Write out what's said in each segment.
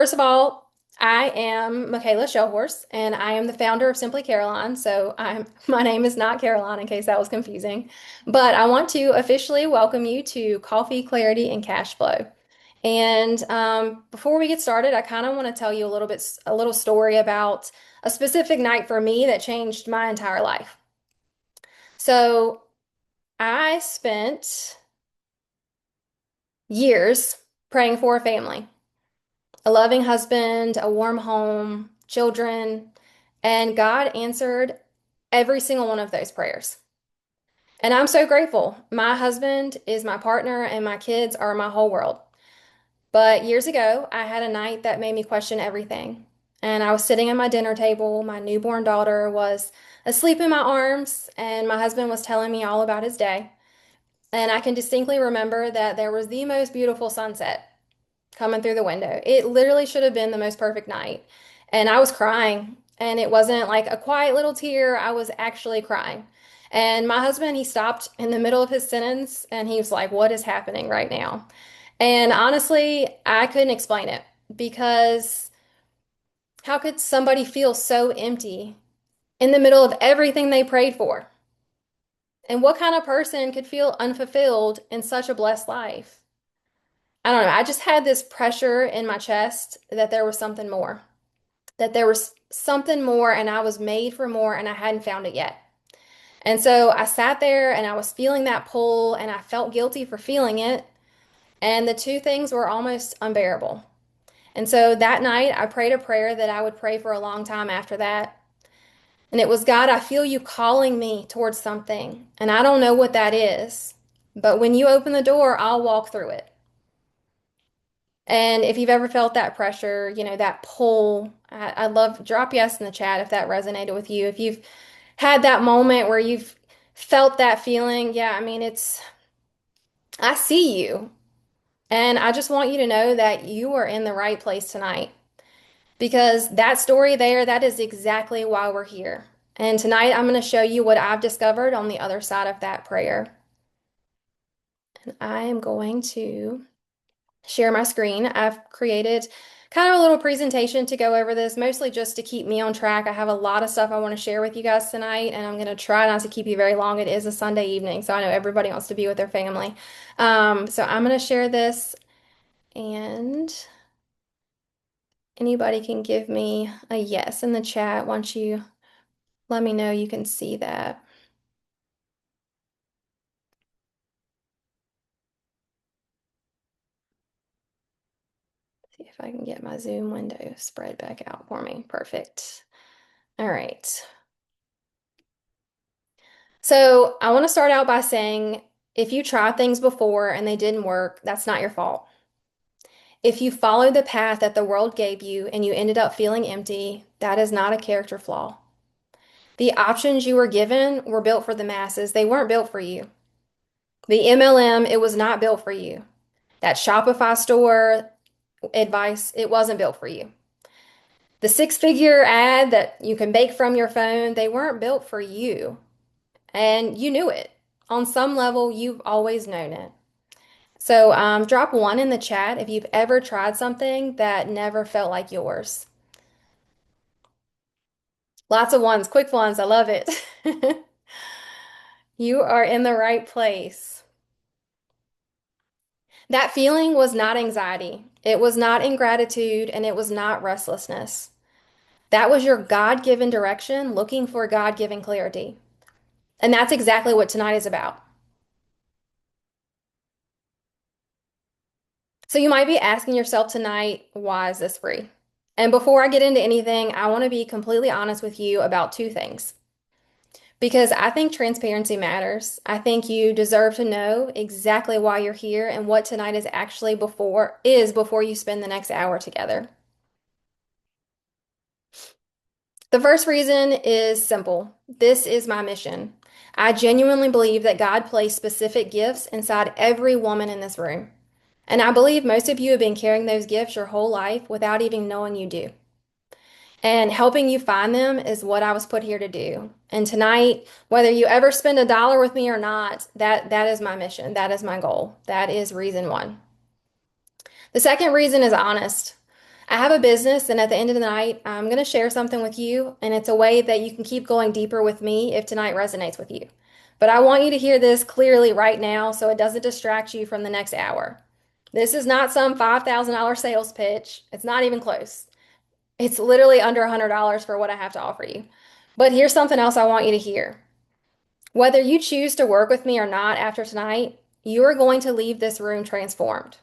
First of all, I am Michaela Shellhorse, and I am the founder of Simply Caroline. So my name is not Caroline, in case that was confusing. But I want to officially welcome you to Coffee, Clarity, and Cash Flow. And before we get started, I kind of want to tell you a little story about a specific night for me that changed my entire life. So I spent years praying for a family, a loving husband, a warm home, children, and God answered every single one of those prayers. And I'm so grateful. My husband is my partner, and my kids are my whole world. But years ago, I had a night that made me question everything. And I was sitting at my dinner table. My newborn daughter was asleep in my arms, and my husband was telling me all about his day. And I can distinctly remember that there was the most beautiful sunset coming through the window. It literally should have been the most perfect night. And I was crying, and it wasn't like a quiet little tear. I was actually crying. And my husband, he stopped in the middle of his sentence and he was like, "What is happening right now?" And honestly, I couldn't explain it because how could somebody feel so empty in the middle of everything they prayed for? And what kind of person could feel unfulfilled in such a blessed life? I don't know. I just had this pressure in my chest that there was something more, that there was something more, and I was made for more, and I hadn't found it yet. And so I sat there and I was feeling that pull, and I felt guilty for feeling it. And the two things were almost unbearable. And so that night, I prayed a prayer that I would pray for a long time after that. And it was, "God, I feel you calling me towards something, and I don't know what that is. But when you open the door, I'll walk through it." And if you've ever felt that pressure, that pull, I'd love drop yes in the chat if that resonated with you. If you've had that moment where you've felt that feeling, yeah, I mean, I see you. And I just want you to know that you are in the right place tonight because that story there, that is exactly why we're here. And tonight I'm going to show you what I've discovered on the other side of that prayer. And I am going to share my screen. I've created kind of a little presentation to go over this, mostly just to keep me on track. I have a lot of stuff I want to share with you guys tonight, and I'm going to try not to keep you very long. It is a Sunday evening, so I know everybody wants to be with their family. So I'm going to share this, and anybody can give me a yes in the chat once you let me know you can see that. See if I can get my Zoom window spread back out for me. Perfect. All right. So I want to start out by saying if you tried things before and they didn't work, that's not your fault. If you followed the path that the world gave you and you ended up feeling empty, that is not a character flaw. The options you were given were built for the masses. They weren't built for you. The MLM, it was not built for you. That Shopify store advice, it wasn't built for you. The six-figure ad that you can make from your phone, they weren't built for you. And you knew it. On some level, you've always known it. So drop one in the chat if you've ever tried something that never felt like yours. Lots of ones, quick ones. I love it. You are in the right place. That feeling was not anxiety. It was not ingratitude, and it was not restlessness. That was your God-given direction, looking for God-given clarity. And that's exactly what tonight is about. So you might be asking yourself tonight, why is this free? And before I get into anything, I want to be completely honest with you about two things. Because I think transparency matters. I think you deserve to know exactly why you're here and what tonight is actually before you spend the next hour together. The first reason is simple. This is my mission. I genuinely believe that God placed specific gifts inside every woman in this room. And I believe most of you have been carrying those gifts your whole life without even knowing you do. And helping you find them is what I was put here to do. And tonight, whether you ever spend a dollar with me or not, that is my mission. That is my goal. That is reason one. The second reason is honest. I have a business, and at the end of the night, I'm going to share something with you, and it's a way that you can keep going deeper with me if tonight resonates with you. But I want you to hear this clearly right now so it doesn't distract you from the next hour. This is not some $5,000 sales pitch. It's not even close. It's literally under $100 for what I have to offer you. But here's something else I want you to hear. Whether you choose to work with me or not after tonight, you are going to leave this room transformed.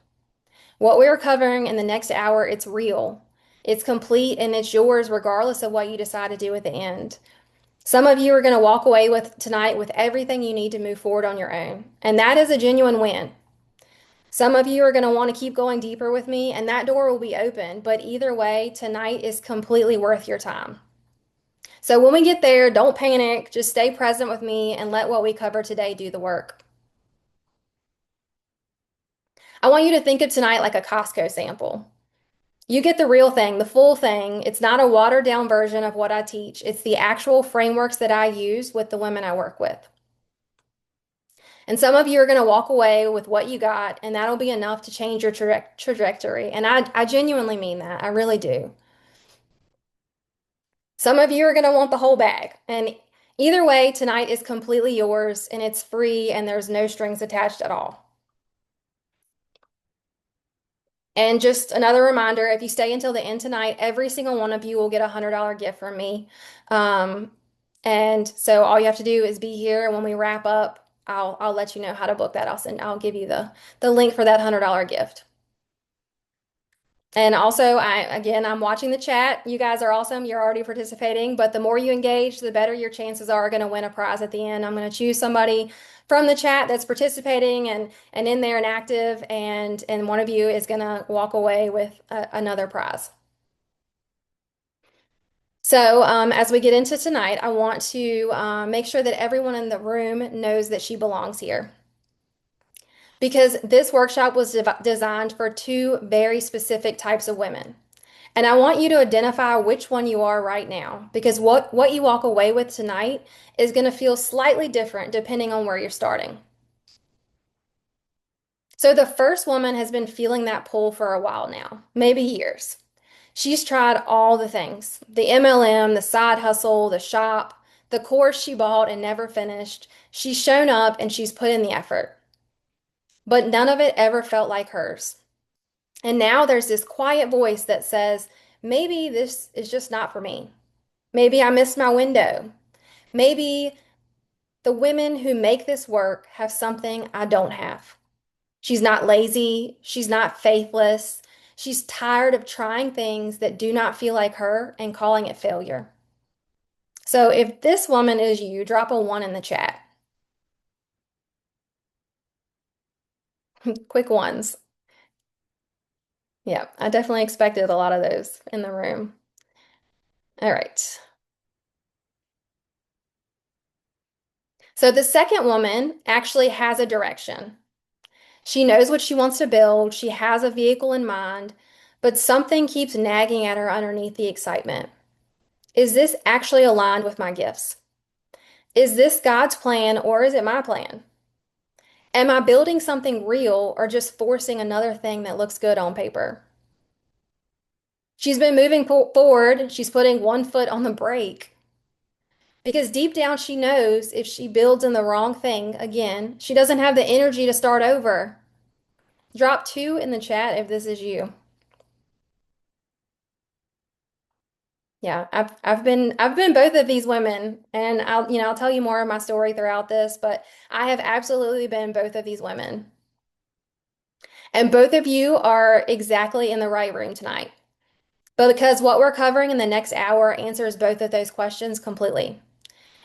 What we are covering in the next hour, it's real, it's complete, and it's yours regardless of what you decide to do at the end. Some of you are going to walk away with tonight with everything you need to move forward on your own, and that is a genuine win. Some of you are going to want to keep going deeper with me, and that door will be open, but either way, tonight is completely worth your time. So when we get there, don't panic, just stay present with me and let what we cover today do the work. I want you to think of tonight like a Costco sample. You get the real thing, the full thing. It's not a watered down version of what I teach. It's the actual frameworks that I use with the women I work with. And some of you are going to walk away with what you got, and that'll be enough to change your trajectory. And I genuinely mean that. I really do. Some of you are going to want the whole bag. And either way, tonight is completely yours, and it's free, and there's no strings attached at all. And just another reminder, if you stay until the end tonight, every single one of you will get a $100 gift from me. Um, and so all you have to do is be here. And when we wrap up, I'll let you know how to book that. I'll give you the link for that $100 gift. And also, I'm watching the chat. You guys are awesome. You're already participating, but the more you engage, the better your chances are going to win a prize at the end. I'm going to choose somebody from the chat that's participating and in there and active, and one of you is going to walk away with another prize. So, as we get into tonight, I want to make sure that everyone in the room knows that she belongs here. Because this workshop was designed for two very specific types of women. And I want you to identify which one you are right now, because what you walk away with tonight is going to feel slightly different depending on where you're starting. So the first woman has been feeling that pull for a while now, maybe years. She's tried all the things, the MLM, the side hustle, the shop, the course she bought and never finished. She's shown up and she's put in the effort, but none of it ever felt like hers. And now there's this quiet voice that says, maybe this is just not for me. Maybe I missed my window. Maybe the women who make this work have something I don't have. She's not lazy. She's not faithless. She's tired of trying things that do not feel like her and calling it failure. So if this woman is you, drop a one in the chat. Quick ones. Yeah, I definitely expected a lot of those in the room. All right. So the second woman actually has a direction. She knows what she wants to build. She has a vehicle in mind, but something keeps nagging at her underneath the excitement. Is this actually aligned with my gifts? Is this God's plan or is it my plan? Am I building something real or just forcing another thing that looks good on paper? She's been moving forward. She's putting one foot on the brake because deep down she knows if she builds in the wrong thing again, she doesn't have the energy to start over. Drop two in the chat if this is you. Yeah, I've been both of these women, and I'll tell you more of my story throughout this, but I have absolutely been both of these women. And both of you are exactly in the right room tonight. But because what we're covering in the next hour answers both of those questions completely.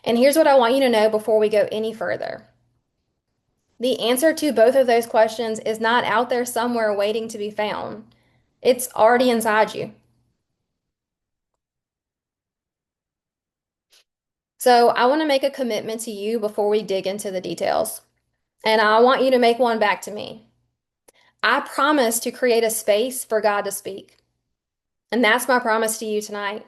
And here's what I want you to know before we go any further. The answer to both of those questions is not out there somewhere waiting to be found. It's already inside you. So I want to make a commitment to you before we dig into the details. And I want you to make one back to me. I promise to create a space for God to speak. And that's my promise to you tonight.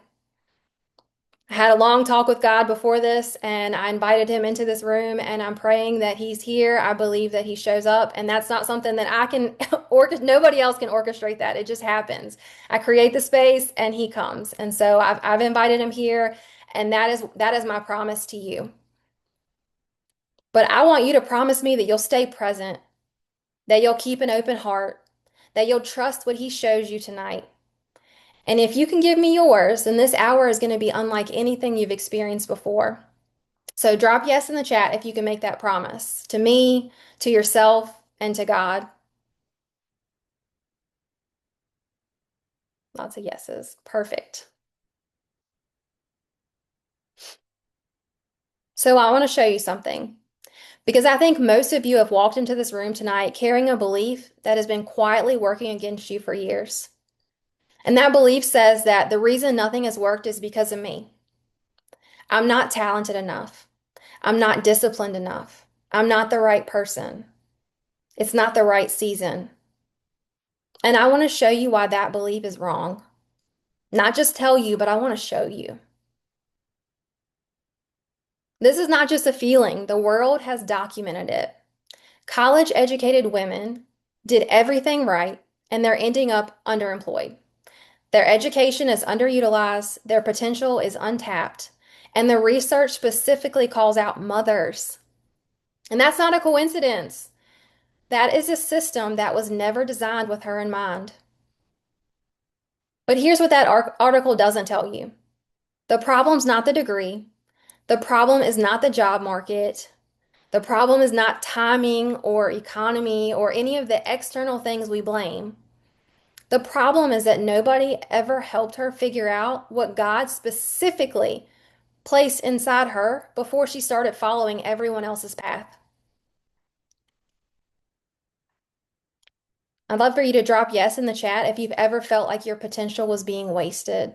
I had a long talk with God before this, and I invited him into this room, and I'm praying that he's here. I believe that he shows up, and that's not something that I can nobody else can orchestrate that. It just happens. I create the space and he comes. And so I've invited him here, and that is my promise to you. But I want you to promise me that you'll stay present, that you'll keep an open heart, that you'll trust what he shows you tonight. And if you can give me yours, then this hour is going to be unlike anything you've experienced before. So drop yes in the chat if you can make that promise to me, to yourself, and to God. Lots of yeses. Perfect. So I want to show you something because I think most of you have walked into this room tonight carrying a belief that has been quietly working against you for years. And that belief says that the reason nothing has worked is because of me. I'm not talented enough. I'm not disciplined enough. I'm not the right person. It's not the right season. And I want to show you why that belief is wrong. Not just tell you, but I want to show you. This is not just a feeling, the world has documented it. College educated women did everything right, and they're ending up underemployed. Their education is underutilized, their potential is untapped, and the research specifically calls out mothers. And that's not a coincidence. That is a system that was never designed with her in mind. But here's what that article doesn't tell you. The problem's not the degree. The problem is not the job market. The problem is not timing or economy or any of the external things we blame. The problem is that nobody ever helped her figure out what God specifically placed inside her before she started following everyone else's path. I'd love for you to drop yes in the chat if you've ever felt like your potential was being wasted.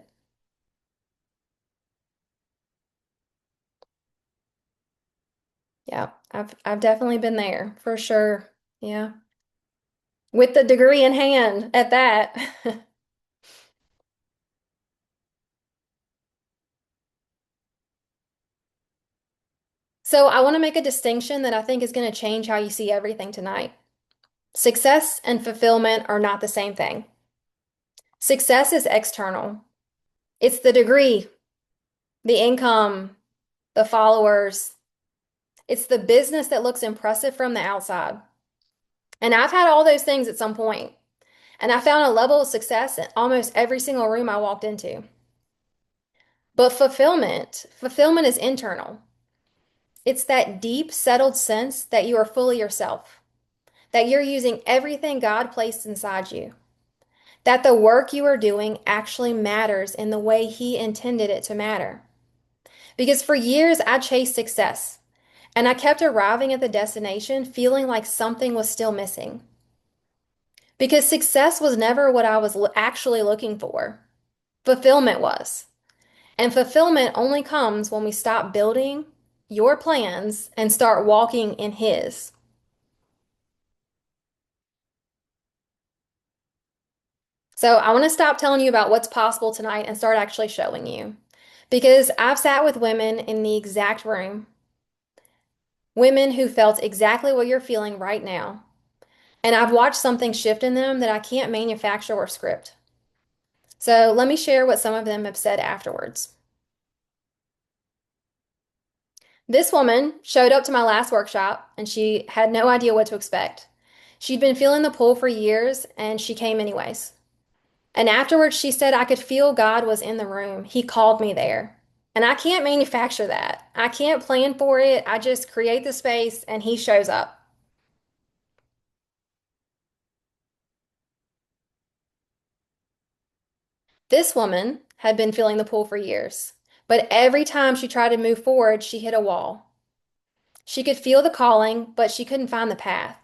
Yeah, I've definitely been there for sure. Yeah. With the degree in hand at that. So I want to make a distinction that I think is going to change how you see everything tonight. Success and fulfillment are not the same thing. Success is external. It's the degree, the income, the followers. It's the business that looks impressive from the outside. And I've had all those things at some point. And I found a level of success in almost every single room I walked into. But fulfillment is internal. It's that deep, settled sense that you are fully yourself, that you're using everything God placed inside you, that the work you are doing actually matters in the way He intended it to matter. Because for years, I chased success and I kept arriving at the destination feeling like something was still missing. Because success was never what I was actually looking for, fulfillment was. And fulfillment only comes when we stop building your plans and start walking in His. So I want to stop telling you about what's possible tonight and start actually showing you. Because I've sat with women in the exact room, women who felt exactly what you're feeling right now. And I've watched something shift in them that I can't manufacture or script. So let me share what some of them have said afterwards. This woman showed up to my last workshop and she had no idea what to expect. She'd been feeling the pull for years and she came anyways. And afterwards, she said, I could feel God was in the room. He called me there. And I can't manufacture that. I can't plan for it. I just create the space and He shows up. This woman had been feeling the pull for years, but every time she tried to move forward, she hit a wall. She could feel the calling, but she couldn't find the path.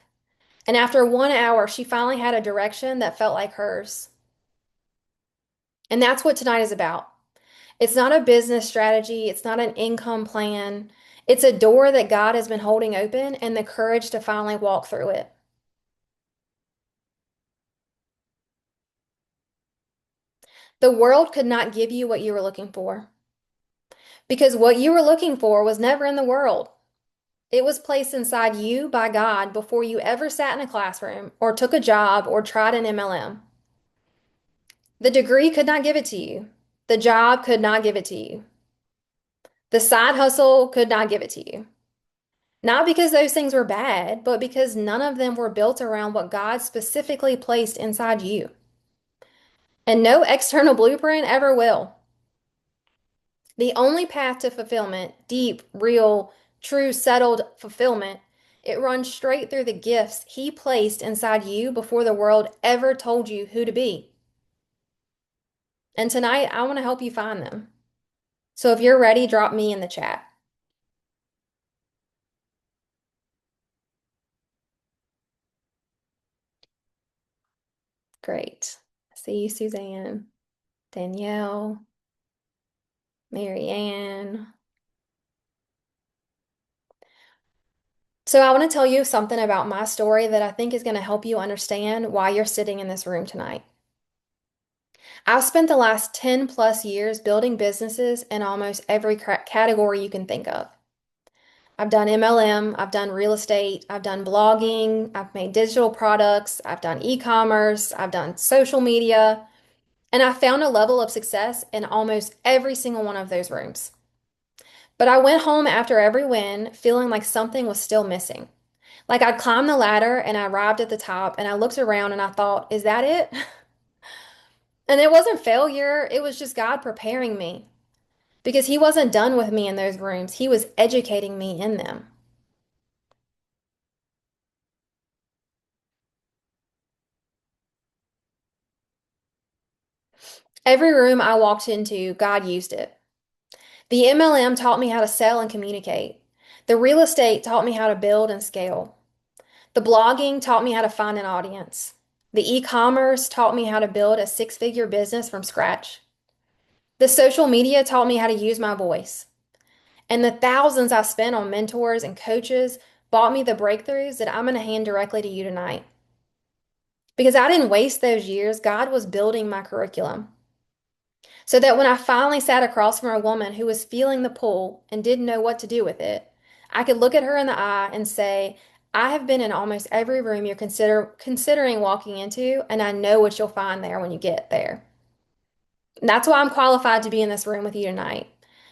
And after 1 hour, she finally had a direction that felt like hers. And that's what tonight is about. It's not a business strategy, it's not an income plan. It's a door that God has been holding open and the courage to finally walk through it. The world could not give you what you were looking for. Because what you were looking for was never in the world. It was placed inside you by God before you ever sat in a classroom or took a job or tried an MLM. The degree could not give it to you. The job could not give it to you. The side hustle could not give it to you. Not because those things were bad, but because none of them were built around what God specifically placed inside you. And no external blueprint ever will. The only path to fulfillment, deep, real, true, settled fulfillment, it runs straight through the gifts He placed inside you before the world ever told you who to be. And tonight, I want to help you find them. So if you're ready, drop me in the chat. Great. See you, Suzanne, Danielle, Marianne. So I want to tell you something about my story that I think is going to help you understand why you're sitting in this room tonight. I've spent the last 10 plus years building businesses in almost every category you can think of. I've done MLM, I've done real estate, I've done blogging, I've made digital products, I've done e-commerce, I've done social media, and I found a level of success in almost every single one of those rooms. But I went home after every win feeling like something was still missing. Like I'd climbed the ladder and I arrived at the top and I looked around and I thought, is that it? And it wasn't failure, it was just God preparing me because He wasn't done with me in those rooms. He was educating me in them. Every room I walked into, God used it. The MLM taught me how to sell and communicate. The real estate taught me how to build and scale. The blogging taught me how to find an audience. The e-commerce taught me how to build a six-figure business from scratch. The social media taught me how to use my voice. And the thousands I spent on mentors and coaches bought me the breakthroughs that I'm going to hand directly to you tonight. Because I didn't waste those years, God was building my curriculum. So that when I finally sat across from a woman who was feeling the pull and didn't know what to do with it, I could look at her in the eye and say, I have been in almost every room you're considering walking into, and I know what you'll find there when you get there. And that's why I'm qualified to be in this room with you tonight.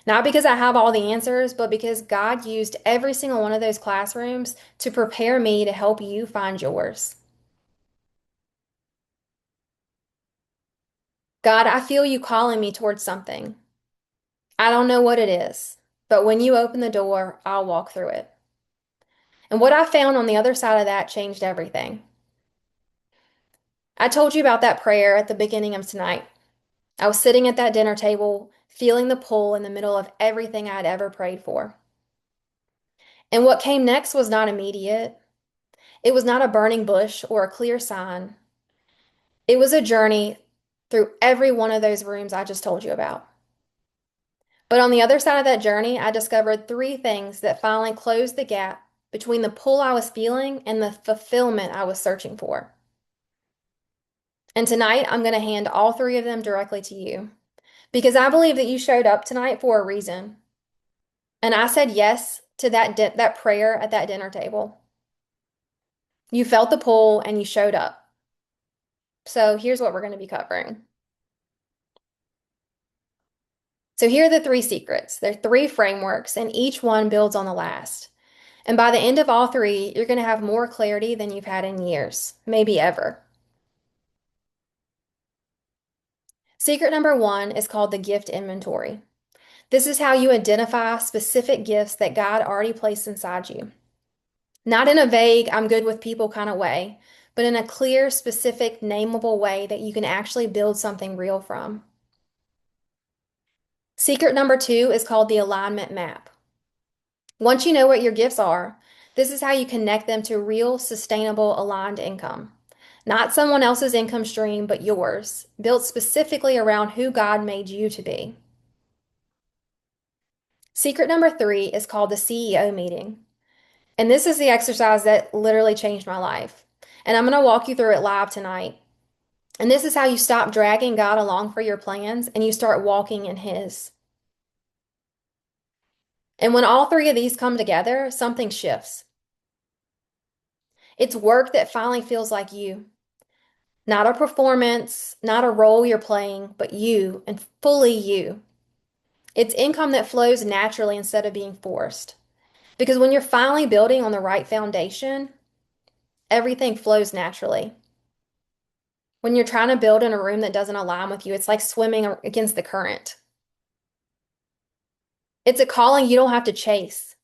Not because I have all the answers, but because God used every single one of those classrooms to prepare me to help you find yours. God, I feel you calling me towards something. I don't know what it is, but when you open the door, I'll walk through it. And what I found on the other side of that changed everything. I told you about that prayer at the beginning of tonight. I was sitting at that dinner table, feeling the pull in the middle of everything I'd ever prayed for. And what came next was not immediate. It was not a burning bush or a clear sign. It was a journey through every one of those rooms I just told you about. But on the other side of that journey, I discovered three things that finally closed the gap between the pull I was feeling and the fulfillment I was searching for. And tonight, I'm going to hand all three of them directly to you because I believe that you showed up tonight for a reason. And I said yes to that prayer at that dinner table. You felt the pull and you showed up. So here's what we're going to be covering. So here are the three secrets. There are three frameworks, and each one builds on the last. And by the end of all three, you're going to have more clarity than you've had in years, maybe ever. Secret number one is called the gift inventory. This is how you identify specific gifts that God already placed inside you. Not in a vague, I'm good with people kind of way, but in a clear, specific, nameable way that you can actually build something real from. Secret number two is called the alignment map. Once you know what your gifts are, this is how you connect them to real, sustainable, aligned income. Not someone else's income stream, but yours, built specifically around who God made you to be. Secret number three is called the CEO meeting. And this is the exercise that literally changed my life. And I'm going to walk you through it live tonight. And this is how you stop dragging God along for your plans and you start walking in His. And when all three of these come together, something shifts. It's work that finally feels like you, not a performance, not a role you're playing, but you and fully you. It's income that flows naturally instead of being forced. Because when you're finally building on the right foundation, everything flows naturally. When you're trying to build in a room that doesn't align with you, it's like swimming against the current. It's a calling you don't have to chase.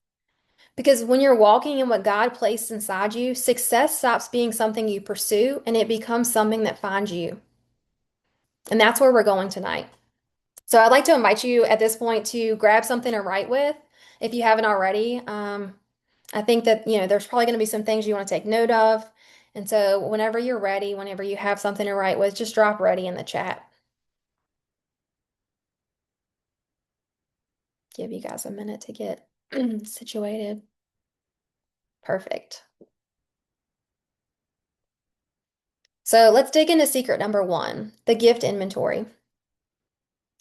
Because when you're walking in what God placed inside you, success stops being something you pursue and it becomes something that finds you. And that's where we're going tonight. So I'd like to invite you at this point to grab something to write with if you haven't already. I think that, there's probably going to be some things you want to take note of. And so whenever you're ready, whenever you have something to write with, just drop ready in the chat. Give you guys a minute to get situated. Perfect. So let's dig into secret number one, the gift inventory.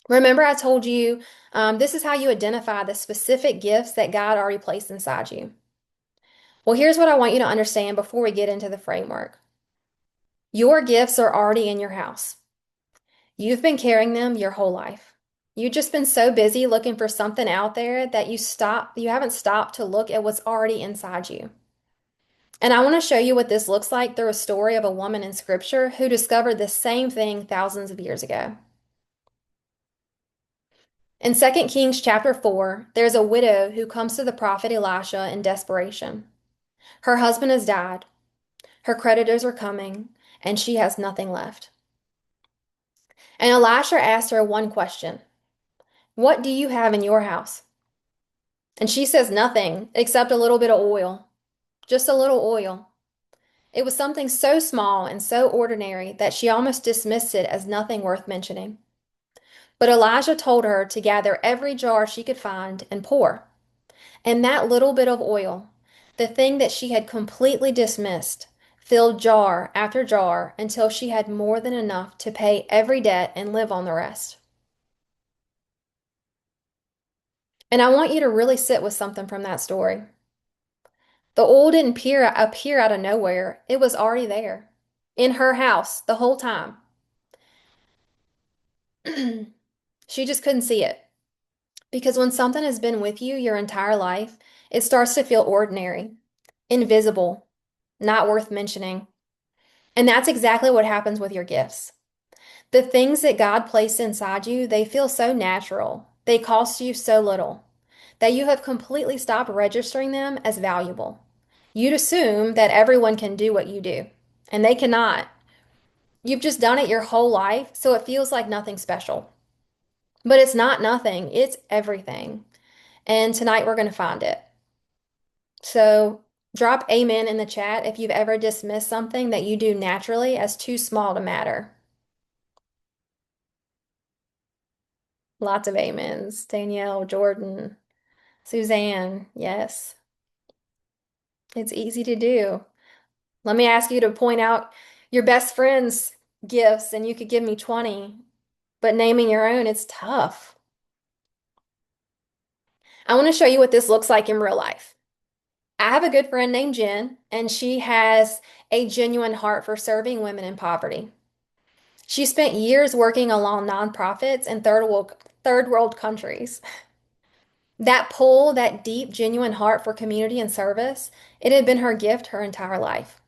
Remember, I told you this is how you identify the specific gifts that God already placed inside you. Well, here's what I want you to understand before we get into the framework. Your gifts are already in your house. You've been carrying them your whole life. You've just been so busy looking for something out there that you haven't stopped to look at what's already inside you. And I want to show you what this looks like through a story of a woman in scripture who discovered the same thing thousands of years ago. In 2 Kings chapter 4, there's a widow who comes to the prophet Elisha in desperation. Her husband has died, her creditors are coming, and she has nothing left. And Elisha asked her one question: "What do you have in your house?" And she says nothing except a little bit of oil, just a little oil. It was something so small and so ordinary that she almost dismissed it as nothing worth mentioning. But Elijah told her to gather every jar she could find and pour. And that little bit of oil, the thing that she had completely dismissed, filled jar after jar until she had more than enough to pay every debt and live on the rest. And I want you to really sit with something from that story. The oil didn't appear out of nowhere. It was already there in her house the whole time. She just couldn't see it. Because when something has been with you your entire life, it starts to feel ordinary, invisible, not worth mentioning. And that's exactly what happens with your gifts. The things that God placed inside you, they feel so natural. They cost you so little that you have completely stopped registering them as valuable. You'd assume that everyone can do what you do, and they cannot. You've just done it your whole life, so it feels like nothing special. But it's not nothing, it's everything. And tonight we're going to find it. So drop amen in the chat if you've ever dismissed something that you do naturally as too small to matter. Lots of amens. Danielle, Jordan, Suzanne, yes. It's easy to do. Let me ask you to point out your best friend's gifts, and you could give me 20, but naming your own, it's tough. I want to show you what this looks like in real life. I have a good friend named Jen, and she has a genuine heart for serving women in poverty. She spent years working along nonprofits in third world countries. That pull, that deep, genuine heart for community and service, it had been her gift her entire life.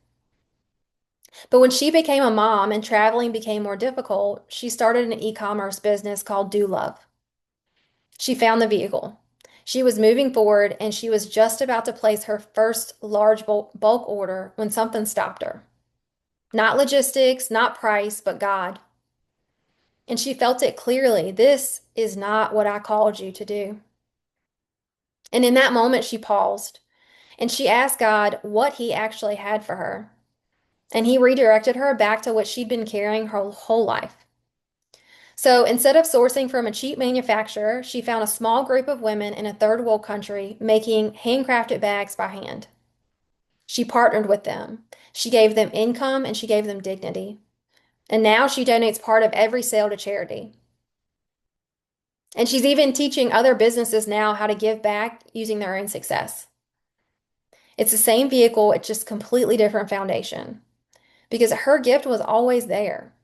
But when she became a mom and traveling became more difficult, she started an e-commerce business called Do Love. She found the vehicle. She was moving forward and she was just about to place her first large bulk order when something stopped her. Not logistics, not price, but God. And she felt it clearly. This is not what I called you to do. And in that moment, she paused and she asked God what he actually had for her. And he redirected her back to what she'd been carrying her whole life. So instead of sourcing from a cheap manufacturer, she found a small group of women in a third world country making handcrafted bags by hand. She partnered with them. She gave them income and she gave them dignity. And now she donates part of every sale to charity. And she's even teaching other businesses now how to give back using their own success. It's the same vehicle, it's just completely different foundation because her gift was always there.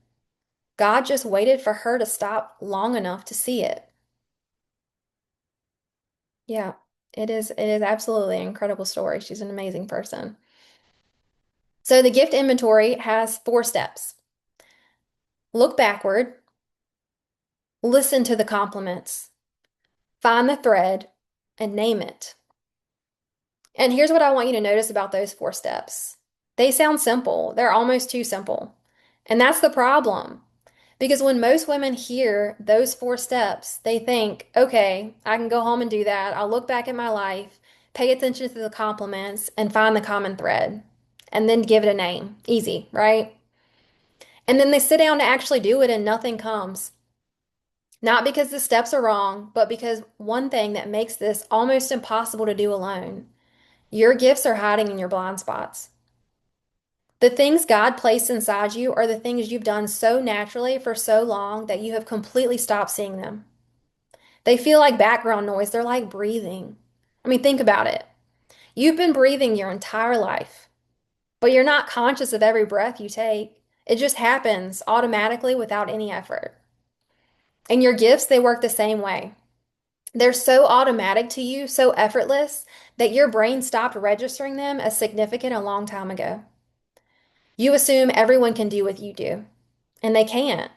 God just waited for her to stop long enough to see it. Yeah, it is absolutely an incredible story. She's an amazing person. So the gift inventory has 4 steps. Look backward, listen to the compliments, find the thread, and name it. And here's what I want you to notice about those 4 steps. They sound simple. They're almost too simple. And that's the problem. Because when most women hear those 4 steps, they think, okay, I can go home and do that. I'll look back at my life, pay attention to the compliments, and find the common thread, and then give it a name. Easy, right? And then they sit down to actually do it and nothing comes. Not because the steps are wrong, but because one thing that makes this almost impossible to do alone. Your gifts are hiding in your blind spots. The things God placed inside you are the things you've done so naturally for so long that you have completely stopped seeing them. They feel like background noise, they're like breathing. I mean, think about it. You've been breathing your entire life, but you're not conscious of every breath you take. It just happens automatically without any effort. And your gifts, they work the same way. They're so automatic to you, so effortless, that your brain stopped registering them as significant a long time ago. You assume everyone can do what you do, and they can't.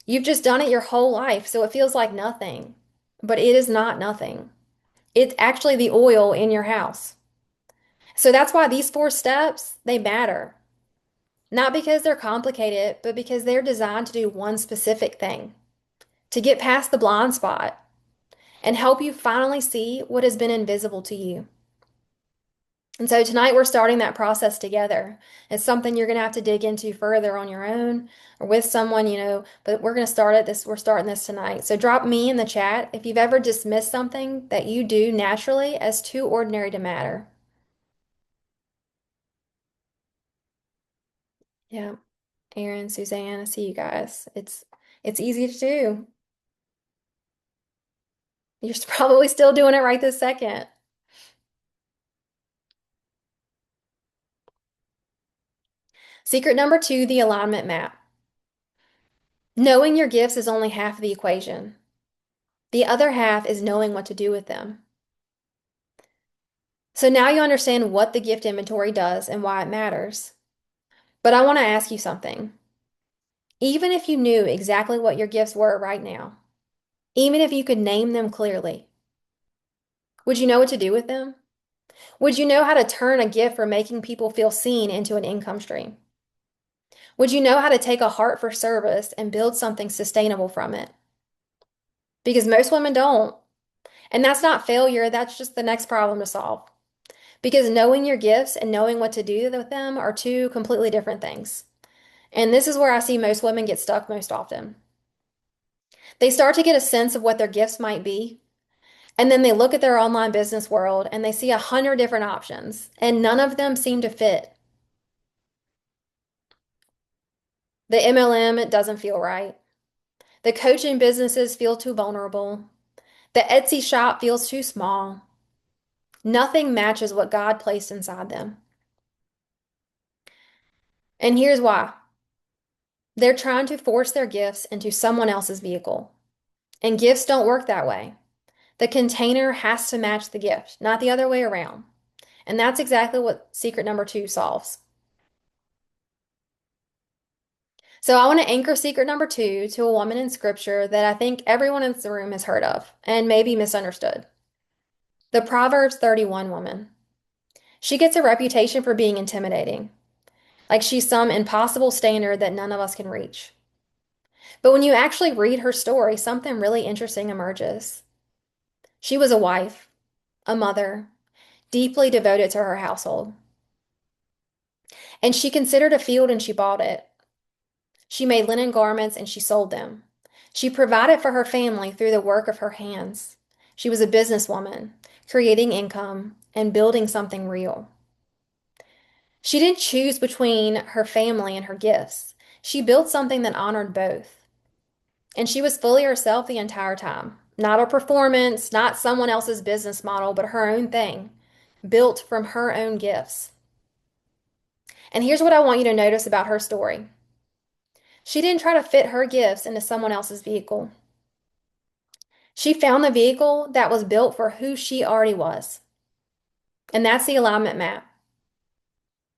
You've just done it your whole life, so it feels like nothing. But it is not nothing. It's actually the oil in your house. So that's why these 4 steps, they matter. Not because they're complicated, but because they're designed to do one specific thing, to get past the blind spot and help you finally see what has been invisible to you. And so tonight we're starting that process together. It's something you're going to have to dig into further on your own or with someone, but we're going to start it this, we're starting this tonight. So drop me in the chat if you've ever dismissed something that you do naturally as too ordinary to matter. Yeah. Aaron, Suzanne, I see you guys. It's easy to do. You're probably still doing it right this second. Secret number 2, the alignment map. Knowing your gifts is only half of the equation. The other half is knowing what to do with them. So now you understand what the gift inventory does and why it matters. But I want to ask you something. Even if you knew exactly what your gifts were right now, even if you could name them clearly, would you know what to do with them? Would you know how to turn a gift for making people feel seen into an income stream? Would you know how to take a heart for service and build something sustainable from it? Because most women don't. And that's not failure, that's just the next problem to solve. Because knowing your gifts and knowing what to do with them are two completely different things. And this is where I see most women get stuck most often. They start to get a sense of what their gifts might be, and then they look at their online business world and they see 100 different options, and none of them seem to fit. The MLM, it doesn't feel right. The coaching businesses feel too vulnerable. The Etsy shop feels too small. Nothing matches what God placed inside them. And here's why. They're trying to force their gifts into someone else's vehicle. And gifts don't work that way. The container has to match the gift, not the other way around. And that's exactly what secret number 2 solves. So I want to anchor secret number 2 to a woman in scripture that I think everyone in the room has heard of and maybe misunderstood. The Proverbs 31 woman. She gets a reputation for being intimidating, like she's some impossible standard that none of us can reach. But when you actually read her story, something really interesting emerges. She was a wife, a mother, deeply devoted to her household. And she considered a field and she bought it. She made linen garments and she sold them. She provided for her family through the work of her hands. She was a businesswoman, creating income and building something real. She didn't choose between her family and her gifts. She built something that honored both. And she was fully herself the entire time. Not a performance, not someone else's business model, but her own thing, built from her own gifts. And here's what I want you to notice about her story. She didn't try to fit her gifts into someone else's vehicle. She found the vehicle that was built for who she already was. And that's the alignment map.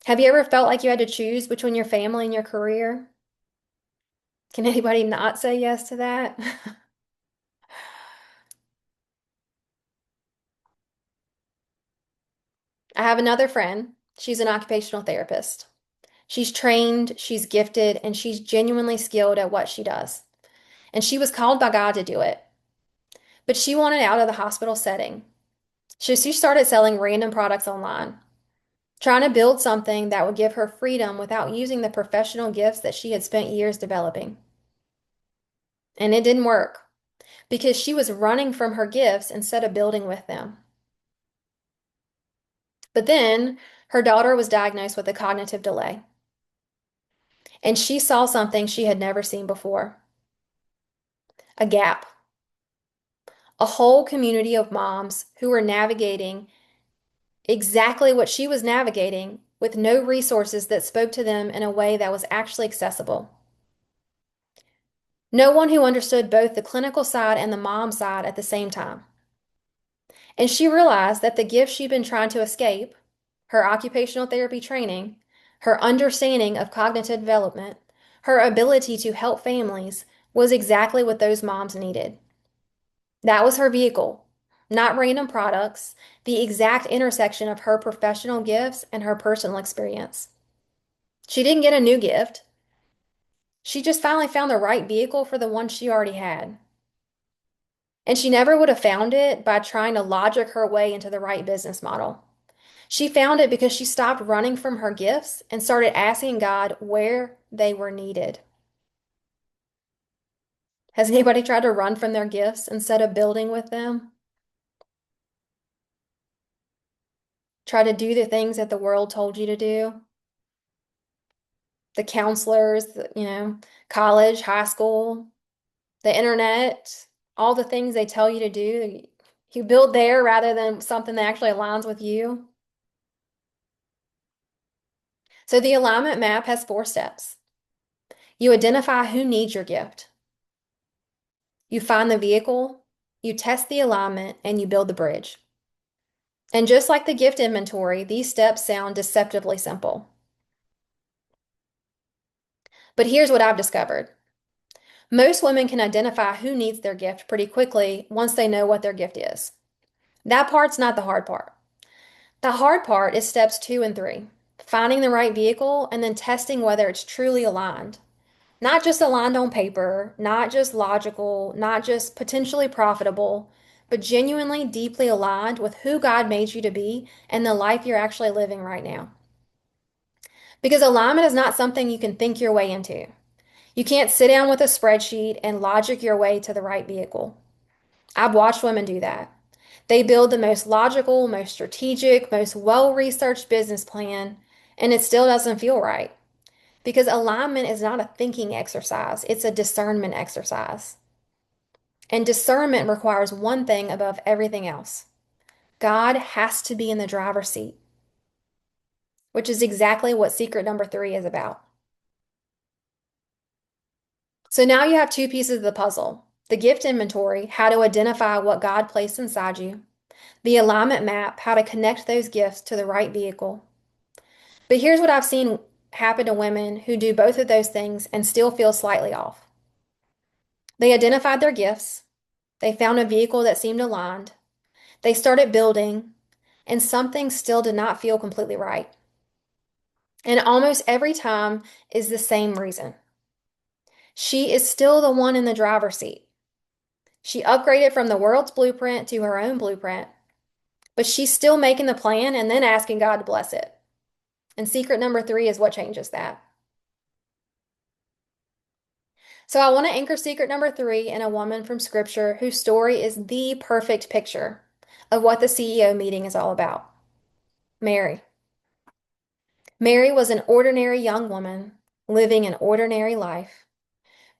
Have you ever felt like you had to choose between your family and your career? Can anybody not say yes to that? I have another friend. She's an occupational therapist. She's trained, she's gifted, and she's genuinely skilled at what she does. And she was called by God to do it. But she wanted out of the hospital setting. She started selling random products online, trying to build something that would give her freedom without using the professional gifts that she had spent years developing. And it didn't work because she was running from her gifts instead of building with them. But then her daughter was diagnosed with a cognitive delay, and she saw something she had never seen before: a gap, a whole community of moms who were navigating exactly what she was navigating with no resources that spoke to them in a way that was actually accessible. No one who understood both the clinical side and the mom side at the same time. And she realized that the gift she'd been trying to escape, her occupational therapy training, her understanding of cognitive development, her ability to help families, was exactly what those moms needed. That was her vehicle, not random products, the exact intersection of her professional gifts and her personal experience. She didn't get a new gift. She just finally found the right vehicle for the one she already had. And she never would have found it by trying to logic her way into the right business model. She found it because she stopped running from her gifts and started asking God where they were needed. Has anybody tried to run from their gifts instead of building with them? Try to do the things that the world told you to do? The counselors, college, high school, the internet, all the things they tell you to do. You build there rather than something that actually aligns with you. So the alignment map has 4 steps. You identify who needs your gift. You find the vehicle, you test the alignment, and you build the bridge. And just like the gift inventory, these steps sound deceptively simple. But here's what I've discovered. Most women can identify who needs their gift pretty quickly once they know what their gift is. That part's not the hard part. The hard part is steps 2 and 3, finding the right vehicle and then testing whether it's truly aligned. Not just aligned on paper, not just logical, not just potentially profitable, but genuinely deeply aligned with who God made you to be and the life you're actually living right now. Because alignment is not something you can think your way into. You can't sit down with a spreadsheet and logic your way to the right vehicle. I've watched women do that. They build the most logical, most strategic, most well-researched business plan, and it still doesn't feel right. Because alignment is not a thinking exercise, it's a discernment exercise. And discernment requires one thing above everything else: God has to be in the driver's seat, which is exactly what secret number 3 is about. So now you have 2 pieces of the puzzle: the gift inventory, how to identify what God placed inside you, the alignment map, how to connect those gifts to the right vehicle. But here's what I've seen happen to women who do both of those things and still feel slightly off. They identified their gifts, they found a vehicle that seemed aligned, they started building, and something still did not feel completely right. And almost every time is the same reason. She is still the one in the driver's seat. She upgraded from the world's blueprint to her own blueprint, but she's still making the plan and then asking God to bless it. And secret number 3 is what changes that. So I want to anchor secret number 3 in a woman from Scripture whose story is the perfect picture of what the CEO meeting is all about: Mary. Mary was an ordinary young woman living an ordinary life,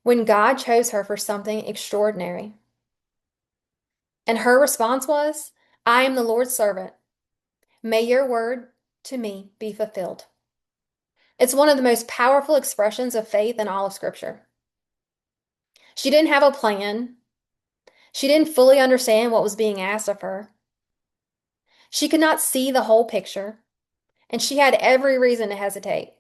when God chose her for something extraordinary. And her response was, I am the Lord's servant. May your word to me be fulfilled. It's one of the most powerful expressions of faith in all of Scripture. She didn't have a plan. She didn't fully understand what was being asked of her. She could not see the whole picture, and she had every reason to hesitate.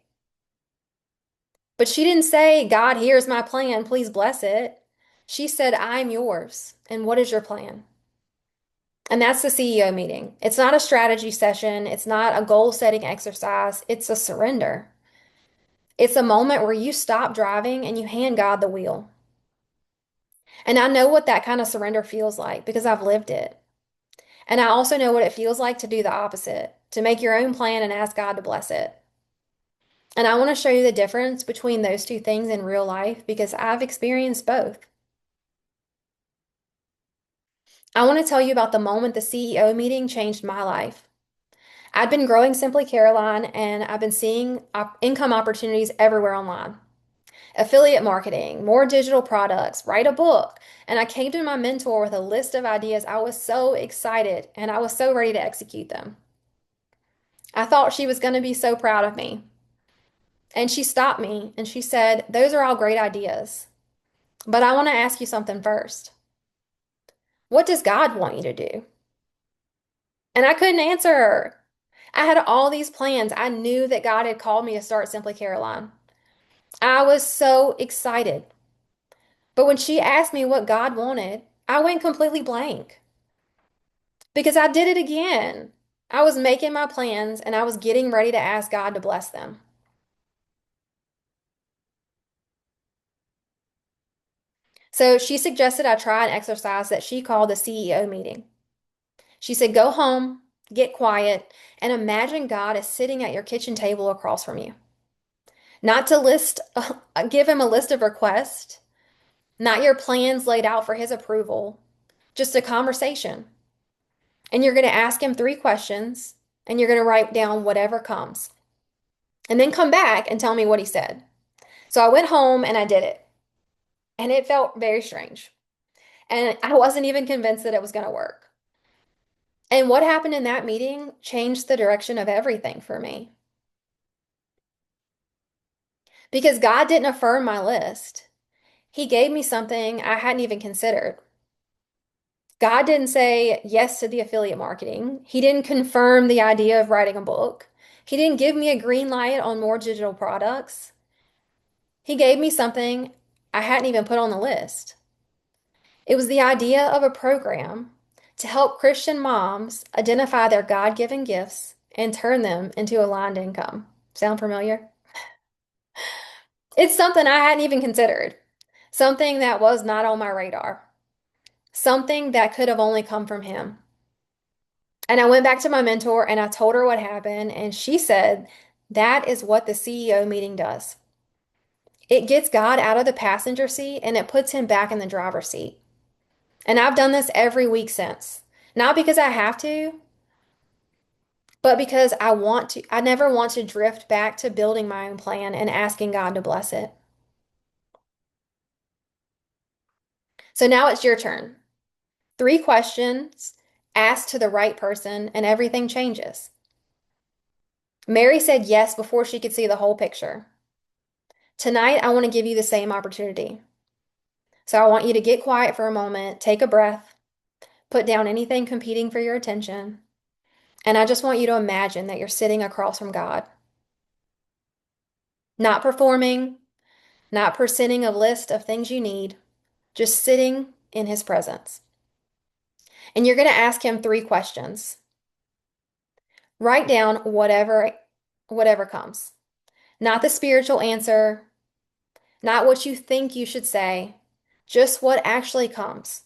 But she didn't say, God, here's my plan, please bless it. She said, I'm yours, and what is your plan? And that's the CEO meeting. It's not a strategy session, it's not a goal setting exercise, it's a surrender. It's a moment where you stop driving and you hand God the wheel. And I know what that kind of surrender feels like because I've lived it. And I also know what it feels like to do the opposite, to make your own plan and ask God to bless it. And I want to show you the difference between those two things in real life because I've experienced both. I want to tell you about the moment the CEO meeting changed my life. I'd been growing Simply Caroline and I've been seeing income opportunities everywhere online. Affiliate marketing, more digital products, write a book. And I came to my mentor with a list of ideas. I was so excited and I was so ready to execute them. I thought she was going to be so proud of me. And she stopped me and she said, those are all great ideas, but I want to ask you something first. What does God want you to do? And I couldn't answer her. I had all these plans. I knew that God had called me to start Simply Caroline. I was so excited. But when she asked me what God wanted, I went completely blank because I did it again. I was making my plans and I was getting ready to ask God to bless them. So she suggested I try an exercise that she called the CEO meeting. She said, go home, get quiet, and imagine God is sitting at your kitchen table across from you. Not to give him a list of requests, not your plans laid out for his approval, just a conversation. And you're going to ask him three questions and you're going to write down whatever comes. And then come back and tell me what he said. So I went home and I did it. And it felt very strange. And I wasn't even convinced that it was going to work. And what happened in that meeting changed the direction of everything for me. Because God didn't affirm my list. He gave me something I hadn't even considered. God didn't say yes to the affiliate marketing. He didn't confirm the idea of writing a book. He didn't give me a green light on more digital products. He gave me something I hadn't even put on the list. It was the idea of a program to help Christian moms identify their God-given gifts and turn them into aligned income. Sound familiar? It's something I hadn't even considered, something that was not on my radar, something that could have only come from him. And I went back to my mentor and I told her what happened, and she said, that is what the CEO meeting does. It gets God out of the passenger seat and it puts him back in the driver's seat. And I've done this every week since. Not because I have to, but because I want to. I never want to drift back to building my own plan and asking God to bless it. So now it's your turn. Three questions asked to the right person, and everything changes. Mary said yes before she could see the whole picture. Tonight, I want to give you the same opportunity. So I want you to get quiet for a moment, take a breath, put down anything competing for your attention, and I just want you to imagine that you're sitting across from God. Not performing, not presenting a list of things you need, just sitting in His presence. And you're going to ask Him three questions. Write down whatever comes. Not the spiritual answer, not what you think you should say, just what actually comes.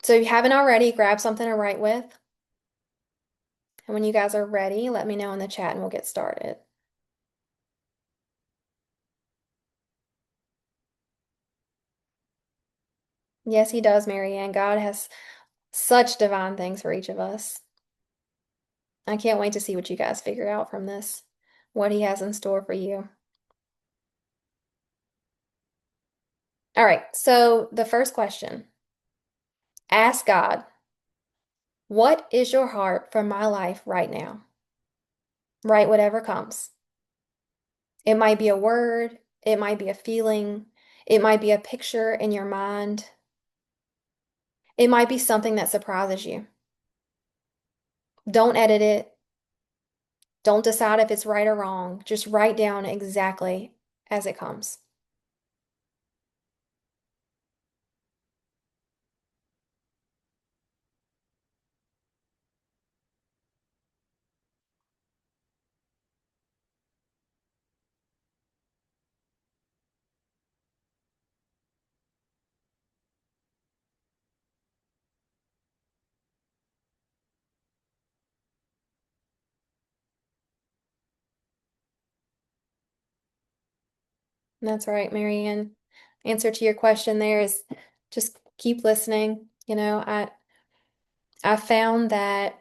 So if you haven't already, grab something to write with. And when you guys are ready, let me know in the chat and we'll get started. Yes, He does, Marianne. God has such divine things for each of us. I can't wait to see what you guys figure out from this, what He has in store for you. All right, so the first question, ask God, what is your heart for my life right now? Write whatever comes. It might be a word, it might be a feeling, it might be a picture in your mind, it might be something that surprises you. Don't edit it. Don't decide if it's right or wrong. Just write down exactly as it comes. That's right, Marianne. Answer to your question there is just keep listening. I found that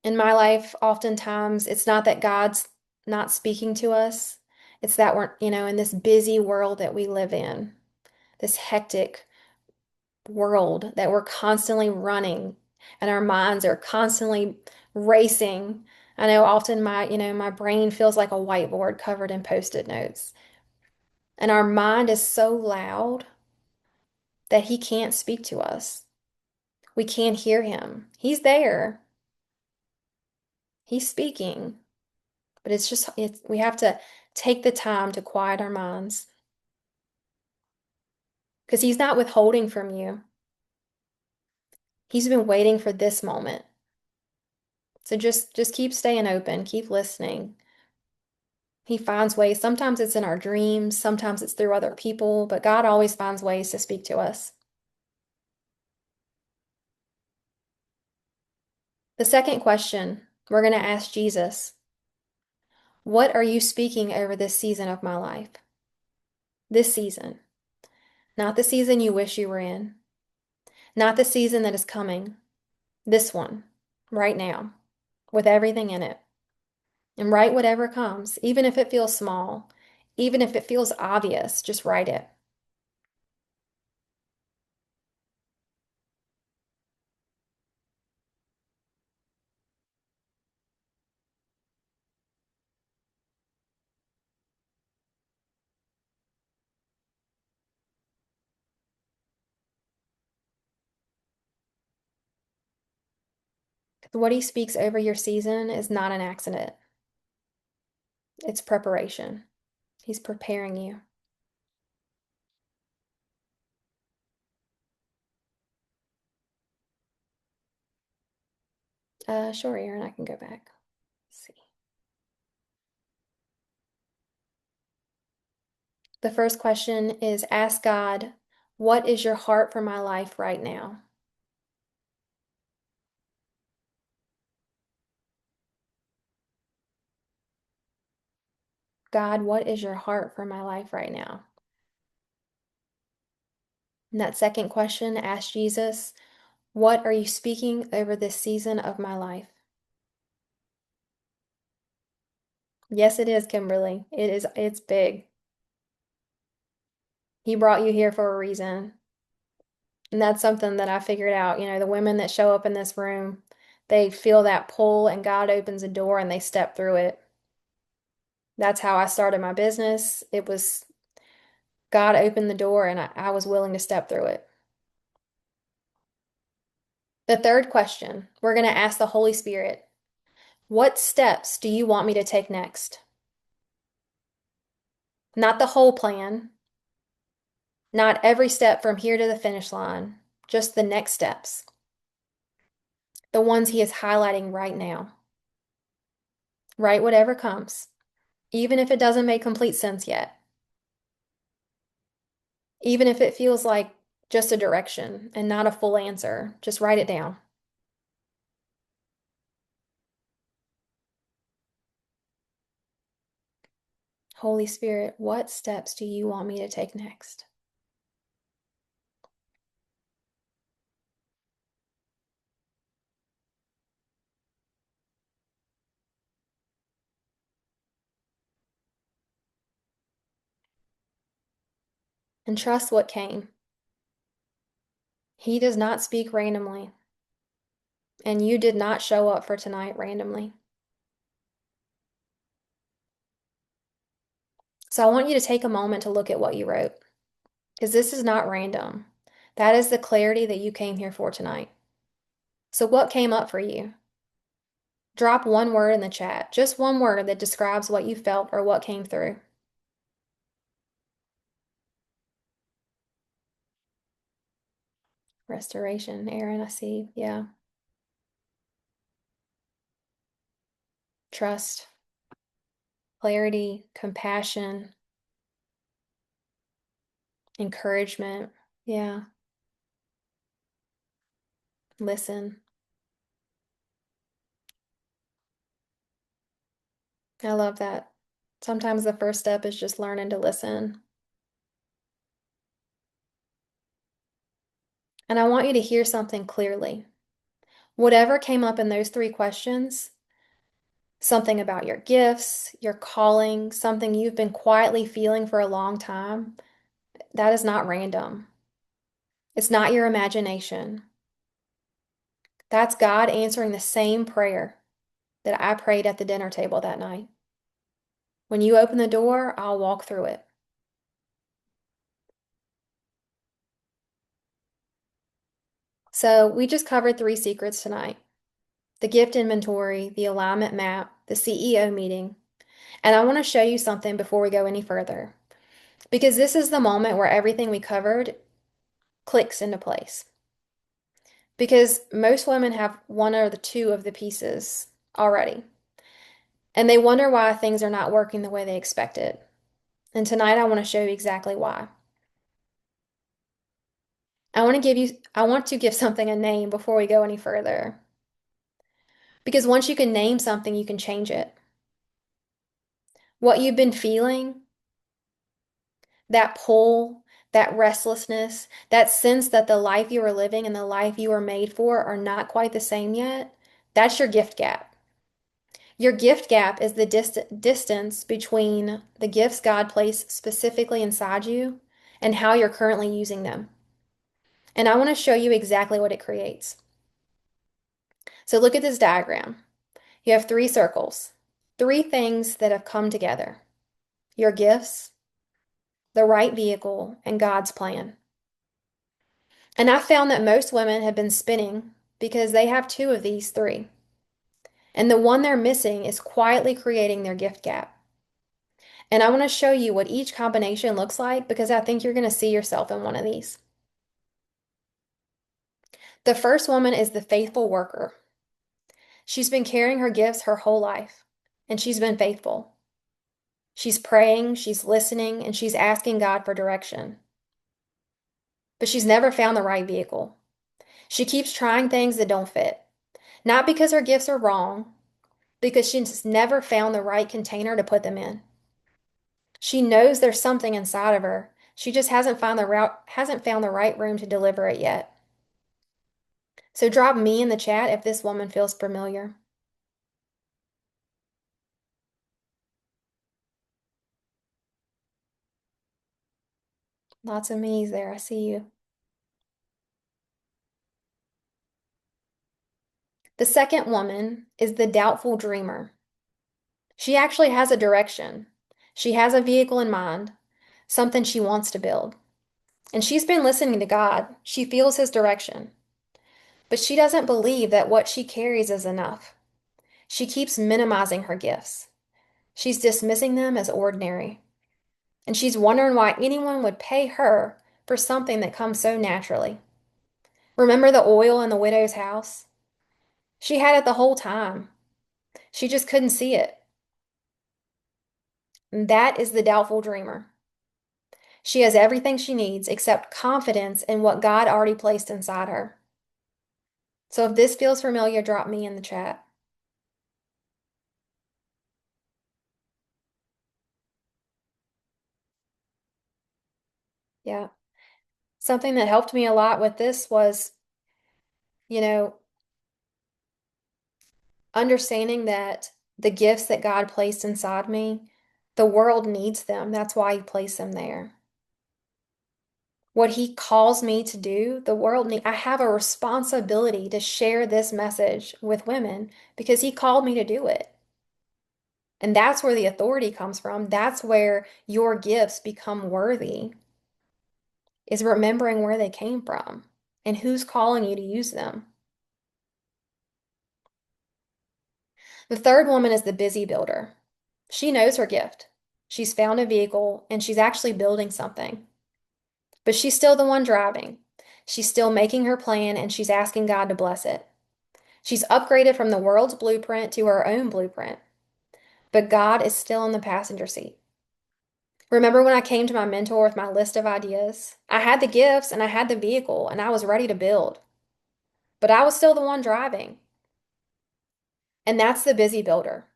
in my life, oftentimes it's not that God's not speaking to us. It's that we're, in this busy world that we live in, this hectic world that we're constantly running and our minds are constantly racing. I know often my brain feels like a whiteboard covered in post-it notes. And our mind is so loud that he can't speak to us. We can't hear him. He's there. He's speaking. But we have to take the time to quiet our minds because he's not withholding from you. He's been waiting for this moment. So just keep staying open, keep listening. He finds ways. Sometimes it's in our dreams, sometimes it's through other people, but God always finds ways to speak to us. The second question, we're going to ask Jesus, what are you speaking over this season of my life? This season, not the season you wish you were in, not the season that is coming, this one, right now, with everything in it. And write whatever comes, even if it feels small, even if it feels obvious, just write it. What he speaks over your season is not an accident. It's preparation. He's preparing you. Sure, Aaron, I can go back. Let's see. The first question is ask God, what is your heart for my life right now? God, what is your heart for my life right now? And that second question, ask Jesus, what are you speaking over this season of my life? Yes, it is, Kimberly. It's big. He brought you here for a reason. And that's something that I figured out. The women that show up in this room, they feel that pull and God opens a door and they step through it. That's how I started my business. It was God opened the door and I was willing to step through it. The third question, we're going to ask the Holy Spirit, what steps do you want me to take next? Not the whole plan, not every step from here to the finish line, just the next steps, the ones He is highlighting right now. Write whatever comes, even if it doesn't make complete sense yet, even if it feels like just a direction and not a full answer, just write it down. Holy Spirit, what steps do you want me to take next? and trust what came. He does not speak randomly, and you did not show up for tonight randomly. So I want you to take a moment to look at what you wrote, because this is not random. That is the clarity that you came here for tonight. So what came up for you? Drop one word in the chat, just one word that describes what you felt or what came through. Restoration, Aaron, I see. Yeah. Trust, clarity, compassion, encouragement. Yeah. Listen. I love that. Sometimes the first step is just learning to listen. And I want you to hear something clearly. Whatever came up in those three questions, something about your gifts, your calling, something you've been quietly feeling for a long time, that is not random. It's not your imagination. That's God answering the same prayer that I prayed at the dinner table that night. When you open the door, I'll walk through it. So we just covered three secrets tonight: the gift inventory, the alignment map, the CEO meeting. And I want to show you something before we go any further, because this is the moment where everything we covered clicks into place. Because most women have one or the two of the pieces already, and they wonder why things are not working the way they expected. And tonight I want to show you exactly why. I want to give something a name before we go any further. Because once you can name something, you can change it. What you've been feeling, that pull, that restlessness, that sense that the life you are living and the life you were made for are not quite the same yet, that's your gift gap. Your gift gap is the distance between the gifts God placed specifically inside you and how you're currently using them. And I want to show you exactly what it creates. So look at this diagram. You have three circles, three things that have come together: your gifts, the right vehicle, and God's plan. And I found that most women have been spinning because they have two of these three. And the one they're missing is quietly creating their gift gap. And I want to show you what each combination looks like because I think you're going to see yourself in one of these. The first woman is the faithful worker. She's been carrying her gifts her whole life, and she's been faithful. She's praying, she's listening, and she's asking God for direction. But she's never found the right vehicle. She keeps trying things that don't fit. Not because her gifts are wrong, because she's never found the right container to put them in. She knows there's something inside of her. She just hasn't found the right room to deliver it yet. So drop me in the chat if this woman feels familiar. Lots of me's there. I see you. The second woman is the doubtful dreamer. She actually has a direction. She has a vehicle in mind, something she wants to build. And she's been listening to God. She feels his direction. But she doesn't believe that what she carries is enough. She keeps minimizing her gifts. She's dismissing them as ordinary. And she's wondering why anyone would pay her for something that comes so naturally. Remember the oil in the widow's house? She had it the whole time. She just couldn't see it. And that is the doubtful dreamer. She has everything she needs except confidence in what God already placed inside her. So if this feels familiar, drop me in the chat. Yeah. Something that helped me a lot with this was, you know, understanding that the gifts that God placed inside me, the world needs them. That's why He placed them there. what he calls me to do, I have a responsibility to share this message with women because he called me to do it. And that's where the authority comes from. That's where your gifts become worthy, is remembering where they came from and who's calling you to use them. The third woman is the busy builder. She knows her gift. She's found a vehicle and she's actually building something. But she's still the one driving. She's still making her plan and she's asking God to bless it. She's upgraded from the world's blueprint to her own blueprint. But God is still in the passenger seat. Remember when I came to my mentor with my list of ideas? I had the gifts and I had the vehicle and I was ready to build. But I was still the one driving. And that's the busy builder.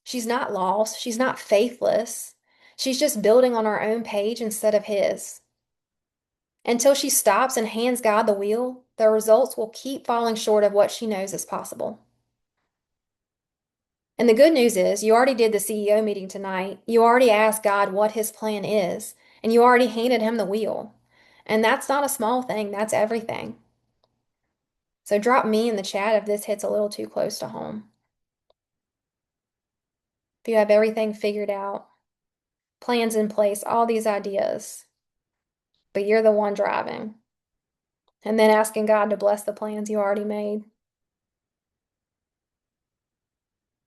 She's not lost. She's not faithless. She's just building on her own page instead of his. Until she stops and hands God the wheel, the results will keep falling short of what she knows is possible. And the good news is, you already did the CEO meeting tonight. You already asked God what his plan is, and you already handed him the wheel. And that's not a small thing, that's everything. So drop me in the chat if this hits a little too close to home. If you have everything figured out, plans in place, all these ideas, but you're the one driving. And then asking God to bless the plans you already made.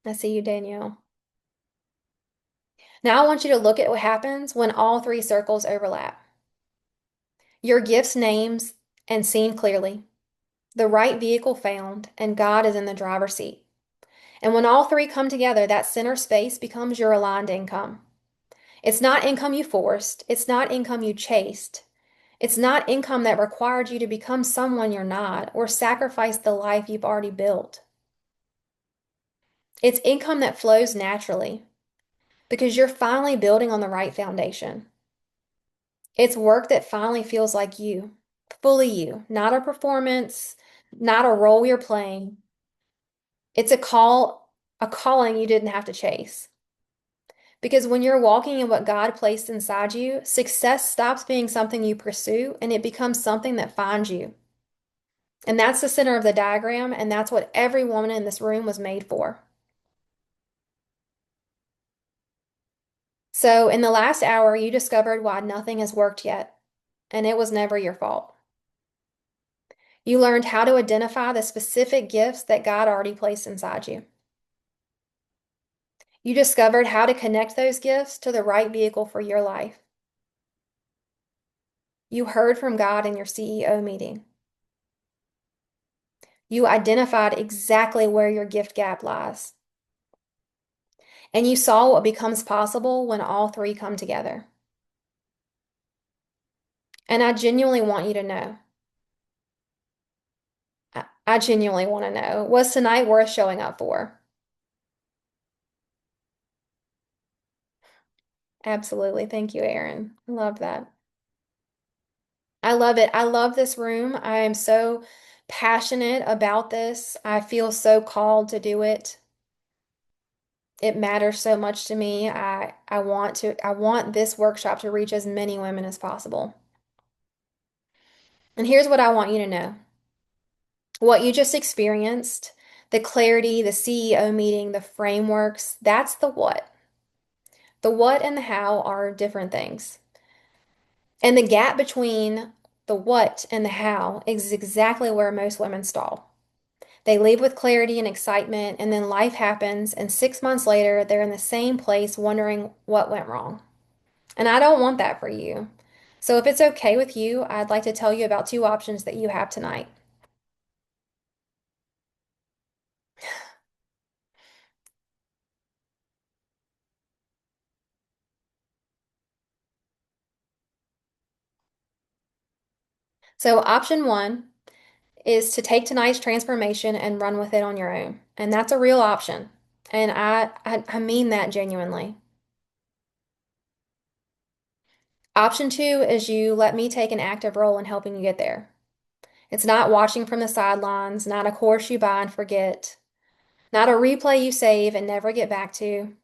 I see you, Danielle. Now I want you to look at what happens when all three circles overlap. Your gifts names and seen clearly, the right vehicle found, and God is in the driver's seat. And when all three come together, that center space becomes your aligned income. It's not income you forced, it's not income you chased. It's not income that required you to become someone you're not or sacrifice the life you've already built. It's income that flows naturally because you're finally building on the right foundation. It's work that finally feels like you, fully you, not a performance, not a role you're playing. It's a calling you didn't have to chase. Because when you're walking in what God placed inside you, success stops being something you pursue and it becomes something that finds you. And that's the center of the diagram, and that's what every woman in this room was made for. So, in the last hour, you discovered why nothing has worked yet, and it was never your fault. You learned how to identify the specific gifts that God already placed inside you. You discovered how to connect those gifts to the right vehicle for your life. You heard from God in your CEO meeting. You identified exactly where your gift gap lies. And you saw what becomes possible when all three come together. And I genuinely want you to know. I genuinely want to know, was tonight worth showing up for? Absolutely. Thank you, Erin. I love that. I love it. I love this room. I am so passionate about this. I feel so called to do it. It matters so much to me. I want this workshop to reach as many women as possible. And here's what I want you to know. What you just experienced, the clarity, the CEO meeting, the frameworks, that's the what. The what and the how are different things. And the gap between the what and the how is exactly where most women stall. They leave with clarity and excitement, and then life happens, and 6 months later, they're in the same place wondering what went wrong. And I don't want that for you. So if it's okay with you, I'd like to tell you about two options that you have tonight. So option one is to take tonight's transformation and run with it on your own. And that's a real option. And I mean that genuinely. Option two is you let me take an active role in helping you get there. It's not watching from the sidelines, not a course you buy and forget, not a replay you save and never get back to.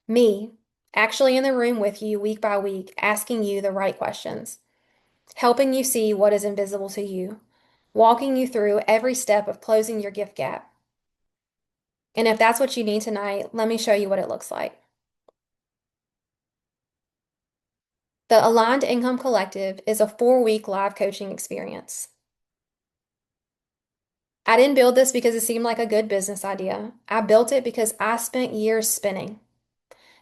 Me, actually in the room with you week by week, asking you the right questions. helping you see what is invisible to you, walking you through every step of closing your gift gap. And if that's what you need tonight, let me show you what it looks like. The Aligned Income Collective is a 4-week live coaching experience. I didn't build this because it seemed like a good business idea. I built it because I spent years spinning,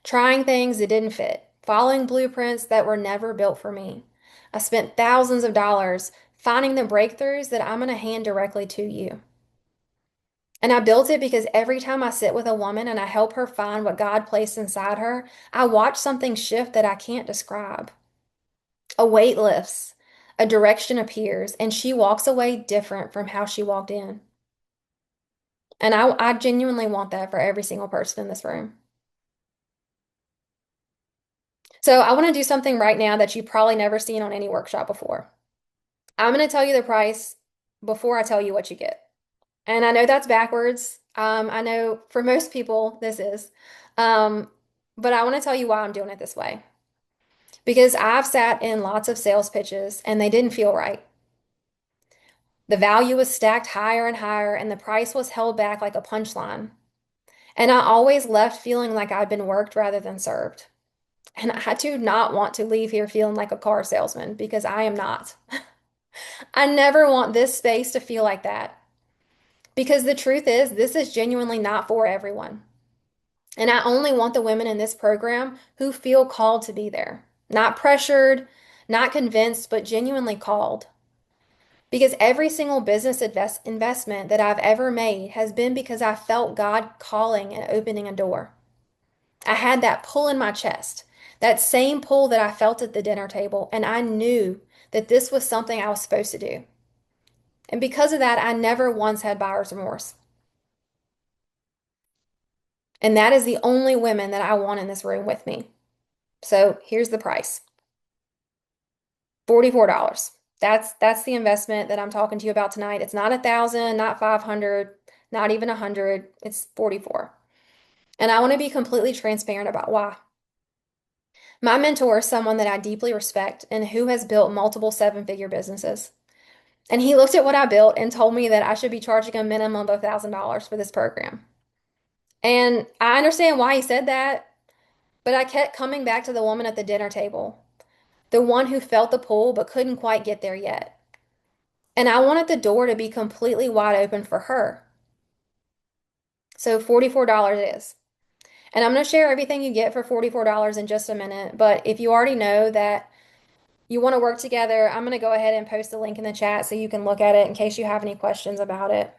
trying things that didn't fit, following blueprints that were never built for me. I spent thousands of dollars finding the breakthroughs that I'm going to hand directly to you. And I built it because every time I sit with a woman and I help her find what God placed inside her, I watch something shift that I can't describe. A weight lifts, a direction appears, and she walks away different from how she walked in. And I genuinely want that for every single person in this room. So I want to do something right now that you've probably never seen on any workshop before. I'm going to tell you the price before I tell you what you get. And I know that's backwards. I know for most people this is. Um, but I want to tell you why I'm doing it this way. Because I've sat in lots of sales pitches and they didn't feel right. The value was stacked higher and higher, and the price was held back like a punchline. And I always left feeling like I'd been worked rather than served. And I do not want to leave here feeling like a car salesman because I am not. I never want this space to feel like that because the truth is, this is genuinely not for everyone. And I only want the women in this program who feel called to be there, not pressured, not convinced, but genuinely called. Because every single business investment that I've ever made has been because I felt God calling and opening a door. I had that pull in my chest, that same pull that I felt at the dinner table, and I knew that this was something I was supposed to do. And because of that, I never once had buyer's remorse. And that is the only women that I want in this room with me. So here's the price. $44. That's the investment that I'm talking to you about tonight. It's not 1,000, not 500, not even 100. It's 44. And I want to be completely transparent about why. My mentor is someone that I deeply respect and who has built multiple seven-figure businesses. And he looked at what I built and told me that I should be charging a minimum of $1,000 for this program. And I understand why he said that, but I kept coming back to the woman at the dinner table, the one who felt the pull but couldn't quite get there yet. And I wanted the door to be completely wide open for her. So $44 it is. And I'm going to share everything you get for $44 in just a minute. But if you already know that you want to work together, I'm going to go ahead and post the link in the chat so you can look at it in case you have any questions about it.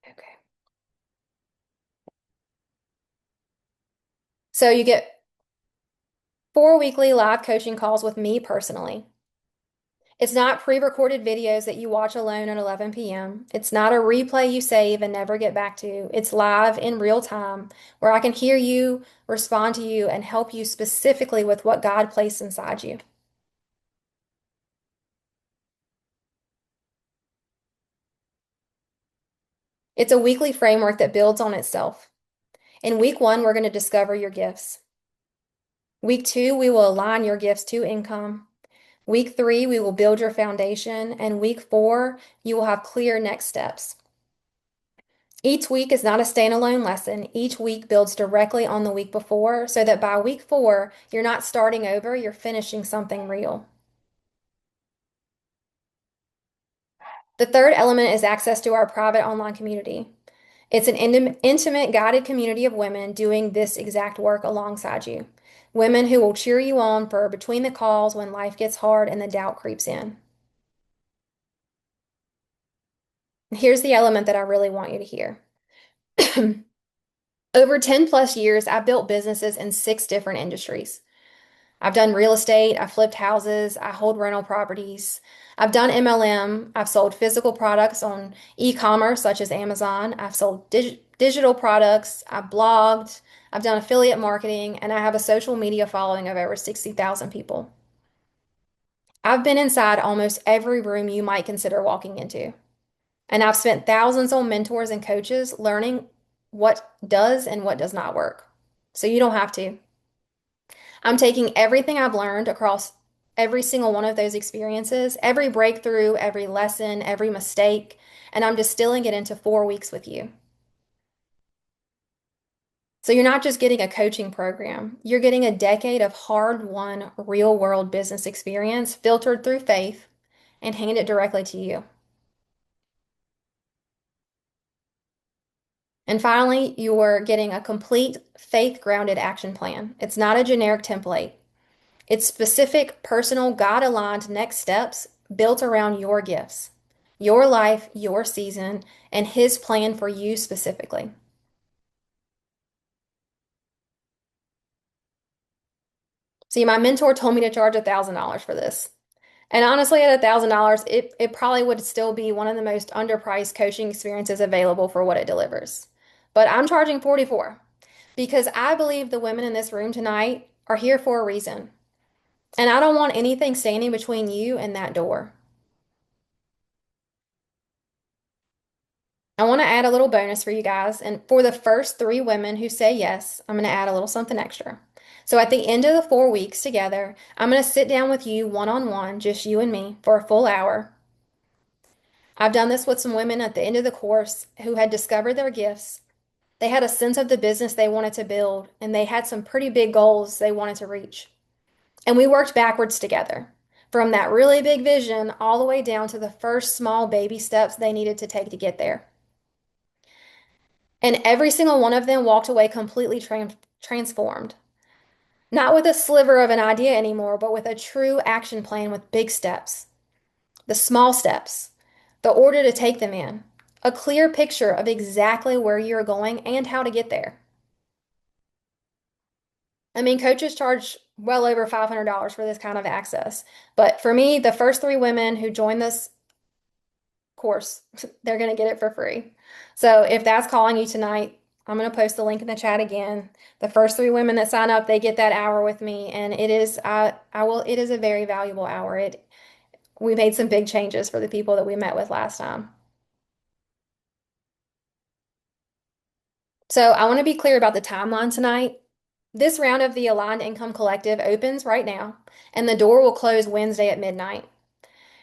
Okay. So you get 4 weekly live coaching calls with me personally. It's not pre-recorded videos that you watch alone at 11 p.m. It's not a replay you save and never get back to. It's live in real time where I can hear you, respond to you, and help you specifically with what God placed inside you. It's a weekly framework that builds on itself. In week 1, we're going to discover your gifts. Week 2, we will align your gifts to income. Week 3, we will build your foundation. And week 4, you will have clear next steps. Each week is not a standalone lesson. Each week builds directly on the week before so that by week 4, you're not starting over, you're finishing something real. The third element is access to our private online community. It's an intimate, guided community of women doing this exact work alongside you. Women who will cheer you on for between the calls when life gets hard and the doubt creeps in. Here's the element that I really want you to hear. Over 10 plus years, I've built businesses in 6 different industries. I've done real estate, I've flipped houses, I hold rental properties. I've done MLM, I've sold physical products on e-commerce such as Amazon, I've sold digital products, I've blogged, I've done affiliate marketing, and I have a social media following of over 60,000 people. I've been inside almost every room you might consider walking into. And I've spent thousands on mentors and coaches learning what does and what does not work. So you don't have to. I'm taking everything I've learned across every single one of those experiences, every breakthrough, every lesson, every mistake, and I'm distilling it into 4 weeks with you. So you're not just getting a coaching program, you're getting a decade of hard-won, real-world business experience filtered through faith and handed directly to you. And finally, you're getting a complete faith-grounded action plan. It's not a generic template. It's specific, personal, God-aligned next steps built around your gifts, your life, your season, and His plan for you specifically. See, my mentor told me to charge $1,000 for this. And honestly, at $1,000, it probably would still be one of the most underpriced coaching experiences available for what it delivers. But I'm charging 44 because I believe the women in this room tonight are here for a reason. And I don't want anything standing between you and that door. I want to add a little bonus for you guys. And for the first 3 women who say yes, I'm going to add a little something extra. So at the end of the 4 weeks together, I'm going to sit down with you one on one, just you and me, for a full hour. I've done this with some women at the end of the course who had discovered their gifts. They had a sense of the business they wanted to build, and they had some pretty big goals they wanted to reach. And we worked backwards together from that really big vision all the way down to the first small baby steps they needed to take to get there. And every single one of them walked away completely transformed. Not with a sliver of an idea anymore, but with a true action plan with big steps, the small steps, the order to take them in, a clear picture of exactly where you're going and how to get there. I mean, coaches charge well over $500 for this kind of access. But for me, the first 3 women who join this course, they're going to get it for free. So if that's calling you tonight, I'm going to post the link in the chat again. The first 3 women that sign up, they get that hour with me, and it is it is a very valuable hour. We made some big changes for the people that we met with last time. So I want to be clear about the timeline tonight. This round of the Aligned Income Collective opens right now, and the door will close Wednesday at midnight.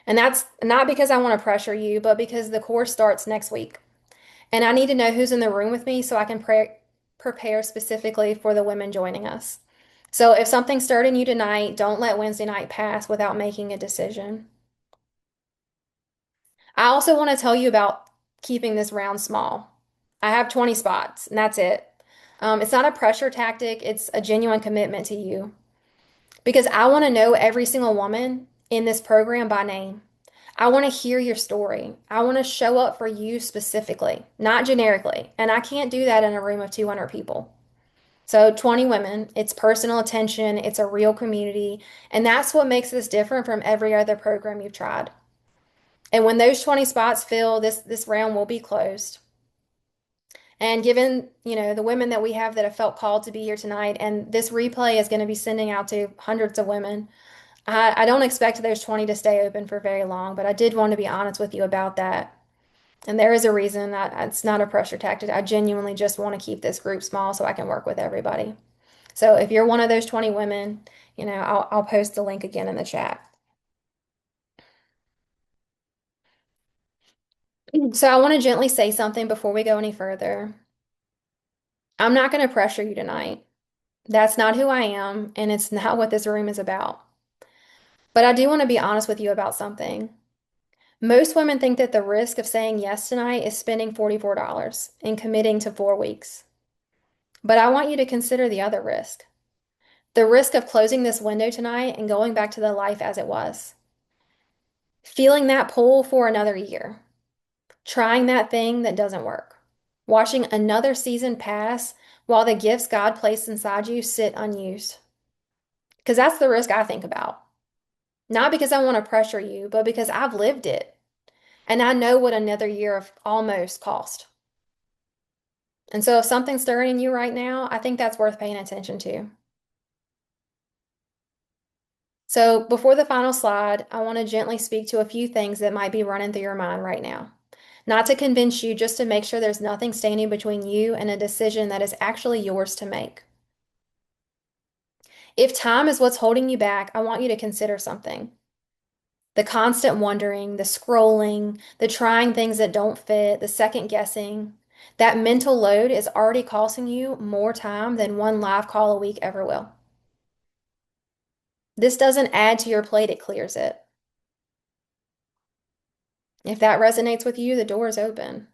And that's not because I want to pressure you, but because the course starts next week. And I need to know who's in the room with me so I can prepare specifically for the women joining us. So if something stirred in you tonight, don't let Wednesday night pass without making a decision. I also want to tell you about keeping this round small. I have 20 spots, and that's it. It's not a pressure tactic, it's a genuine commitment to you. Because I want to know every single woman in this program by name. I want to hear your story. I want to show up for you specifically, not generically. And I can't do that in a room of 200 people. So 20 women, it's personal attention, it's a real community, and that's what makes this different from every other program you've tried. And when those 20 spots fill, this round will be closed. And given, the women that we have that have felt called to be here tonight, and this replay is going to be sending out to hundreds of women, I don't expect those 20 to stay open for very long, but I did want to be honest with you about that. And there is a reason that it's not a pressure tactic. I genuinely just want to keep this group small so I can work with everybody. So if you're one of those 20 women, I'll post the link again in the chat. So I want to gently say something before we go any further. I'm not going to pressure you tonight. That's not who I am, and it's not what this room is about. But I do want to be honest with you about something. Most women think that the risk of saying yes tonight is spending $44 and committing to 4 weeks. But I want you to consider the other risk. The risk of closing this window tonight and going back to the life as it was. Feeling that pull for another year. Trying that thing that doesn't work. Watching another season pass while the gifts God placed inside you sit unused. Because that's the risk I think about. Not because I want to pressure you, but because I've lived it. And I know what another year of almost cost. And so if something's stirring in you right now, I think that's worth paying attention to. So, before the final slide, I want to gently speak to a few things that might be running through your mind right now. Not to convince you, just to make sure there's nothing standing between you and a decision that is actually yours to make. If time is what's holding you back, I want you to consider something. The constant wondering, the scrolling, the trying things that don't fit, the second guessing, that mental load is already costing you more time than one live call a week ever will. This doesn't add to your plate, it clears it. If that resonates with you, the door is open.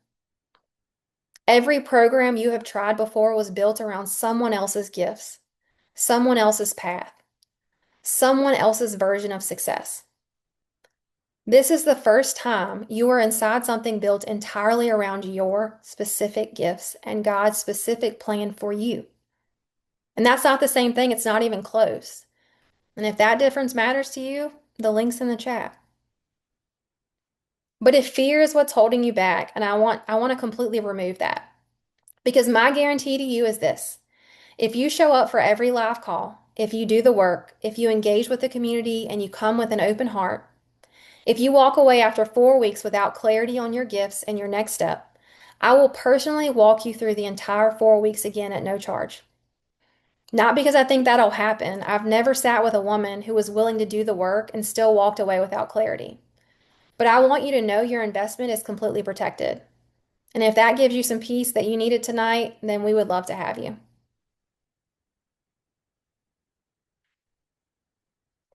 Every program you have tried before was built around someone else's gifts, someone else's path, someone else's version of success. This is the first time you are inside something built entirely around your specific gifts and God's specific plan for you. And that's not the same thing, it's not even close. And if that difference matters to you, the link's in the chat. But if fear is what's holding you back, and I want to completely remove that. Because my guarantee to you is this. If you show up for every live call, if you do the work, if you engage with the community and you come with an open heart, if you walk away after 4 weeks without clarity on your gifts and your next step, I will personally walk you through the entire 4 weeks again at no charge. Not because I think that'll happen. I've never sat with a woman who was willing to do the work and still walked away without clarity. But I want you to know your investment is completely protected. And if that gives you some peace that you needed tonight, then we would love to have you.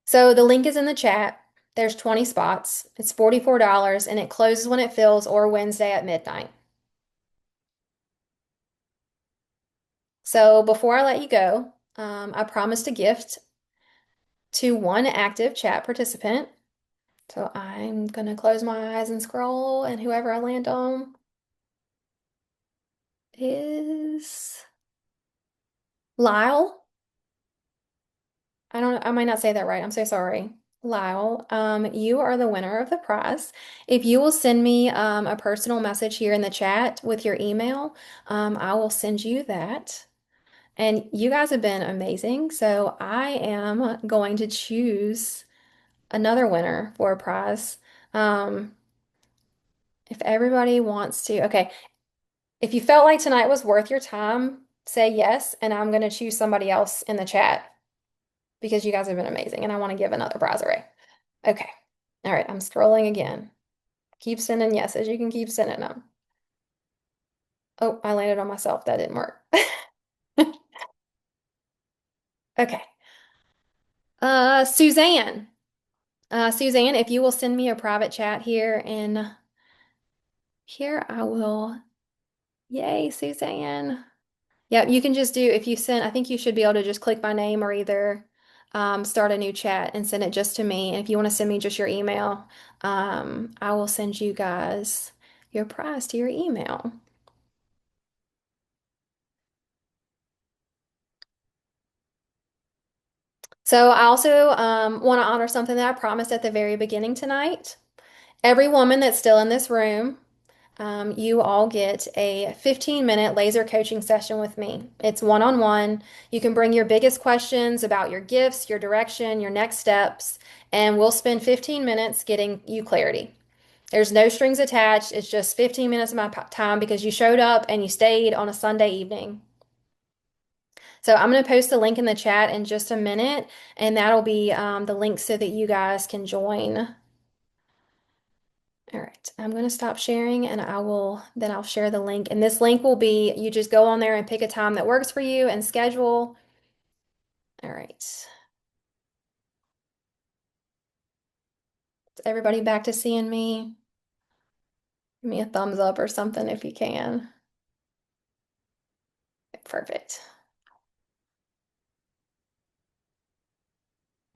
So the link is in the chat. There's 20 spots. It's $44 and it closes when it fills or Wednesday at midnight. So before I let you go, I promised a gift to one active chat participant. So I'm gonna close my eyes and scroll, and whoever I land on is Lyle. I don't, I might not say that right. I'm so sorry. Lyle, you are the winner of the prize. If you will send me a personal message here in the chat with your email, I will send you that. And you guys have been amazing. So I am going to choose another winner for a prize. Um, if everybody wants to, okay, if you felt like tonight was worth your time, say yes, and I'm going to choose somebody else in the chat because you guys have been amazing and I want to give another prize away. Okay. All right, I'm scrolling again. Keep sending yeses. You can keep sending them. Oh, I landed on myself. That didn't work. Okay. Suzanne. Suzanne, if you will send me a private chat here and here I will. Yay, Suzanne. Yeah, you can just do if you send, I think you should be able to just click my name or either start a new chat and send it just to me. And if you want to send me just your email, I will send you guys your prize to your email. So I also want to honor something that I promised at the very beginning tonight. Every woman that's still in this room, you all get a 15-minute laser coaching session with me. It's one-on-one. You can bring your biggest questions about your gifts, your direction, your next steps, and we'll spend 15 minutes getting you clarity. There's no strings attached. It's just 15 minutes of my time because you showed up and you stayed on a Sunday evening. So I'm going to post the link in the chat in just a minute, and that'll be the link so that you guys can join. All right, I'm going to stop sharing and then I'll share the link. And this link will be, you just go on there and pick a time that works for you and schedule. All right. Is everybody back to seeing me? Give me a thumbs up or something if you can. Perfect.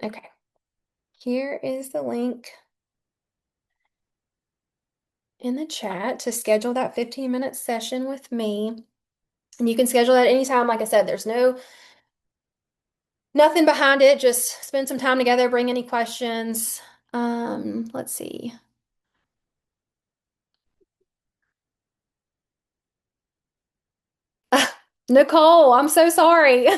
Okay. Here is the link in the chat to schedule that 15-minute session with me. And you can schedule that anytime. Like I said, there's nothing behind it. Just spend some time together, bring any questions. Let's see. Nicole, I'm so sorry.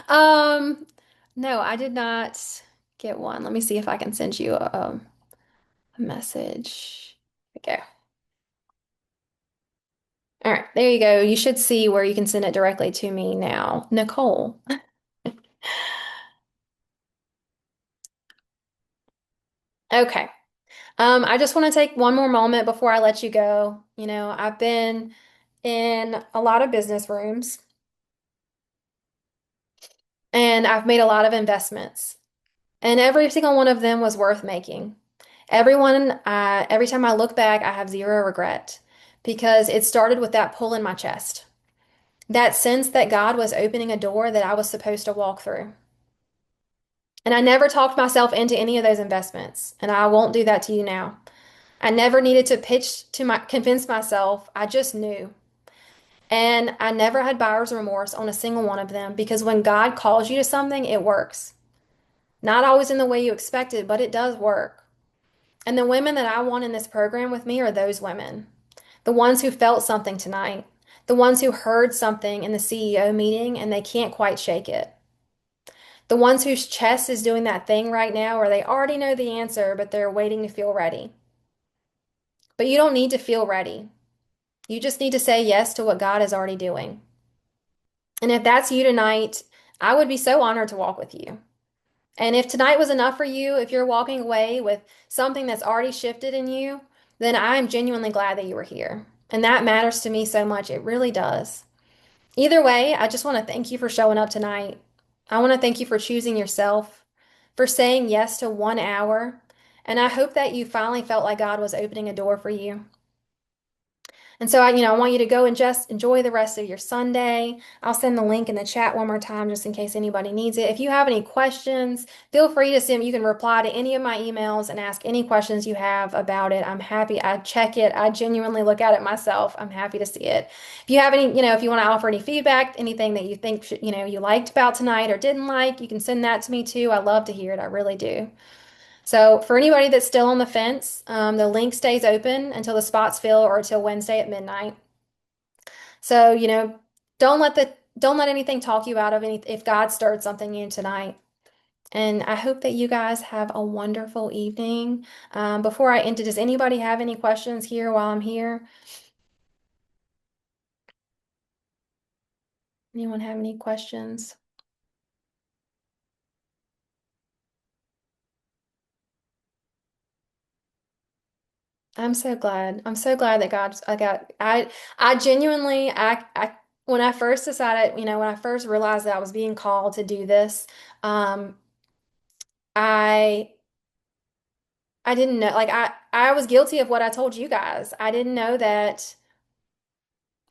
Um, No, I did not get one. Let me see if I can send you a message. Okay. All right, there you go. You should see where you can send it directly to me now. Nicole. Okay. I just want to take one more moment before I let you go. I've been in a lot of business rooms and I've made a lot of investments, and every single one of them was worth making. Every time I look back, I have zero regret because it started with that pull in my chest, that sense that God was opening a door that I was supposed to walk through. And I never talked myself into any of those investments, and I won't do that to you now. I never needed to convince myself. I just knew. And I never had buyer's remorse on a single one of them because when God calls you to something, it works. Not always in the way you expected, but it does work. And the women that I want in this program with me are those women. The ones who felt something tonight. The ones who heard something in the CEO meeting and they can't quite shake it. The ones whose chest is doing that thing right now where they already know the answer, but they're waiting to feel ready. But you don't need to feel ready. You just need to say yes to what God is already doing. And if that's you tonight, I would be so honored to walk with you. And if tonight was enough for you, if you're walking away with something that's already shifted in you, then I am genuinely glad that you were here. And that matters to me so much. It really does. Either way, I just want to thank you for showing up tonight. I want to thank you for choosing yourself, for saying yes to 1 hour. And I hope that you finally felt like God was opening a door for you. And so I want you to go and just enjoy the rest of your Sunday. I'll send the link in the chat one more time just in case anybody needs it. If you have any questions, feel free to send, you can reply to any of my emails and ask any questions you have about it. I'm happy. I check it. I genuinely look at it myself. I'm happy to see it. If you have any, if you want to offer any feedback, anything that you think, you liked about tonight or didn't like, you can send that to me too. I love to hear it. I really do. So for anybody that's still on the fence, the link stays open until the spots fill or until Wednesday at midnight. So, don't let the don't let anything talk you out of any if God stirred something in tonight. And I hope that you guys have a wonderful evening. Before I end it, does anybody have any questions here while I'm here? Anyone have any questions? I'm so glad. I'm so glad that I genuinely, when I first decided, when I first realized that I was being called to do this, um, I, I didn't know, like, I was guilty of what I told you guys. I didn't know that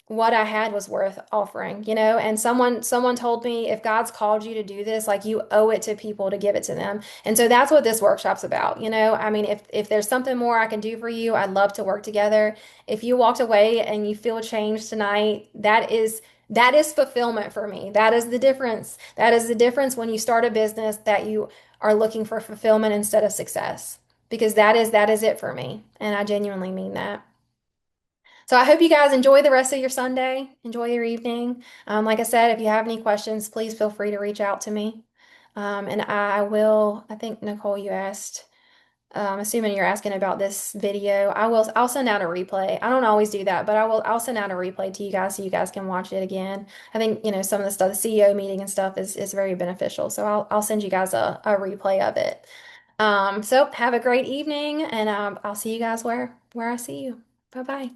what I had was worth offering, and someone told me if God's called you to do this, like you owe it to people to give it to them. And so that's what this workshop's about. I mean, if there's something more I can do for you, I'd love to work together. If you walked away and you feel changed tonight, that is fulfillment for me. That is the difference. That is the difference when you start a business that you are looking for fulfillment instead of success. Because that is it for me. And I genuinely mean that. So I hope you guys enjoy the rest of your Sunday. Enjoy your evening. Like I said, if you have any questions, please feel free to reach out to me. And I think Nicole, you asked, assuming you're asking about this video, I'll send out a replay. I don't always do that, but I'll send out a replay to you guys so you guys can watch it again. I think, some of the stuff, the CEO meeting and stuff is very beneficial. So I'll send you guys a replay of it. So have a great evening and I'll see you guys where I see you. Bye bye.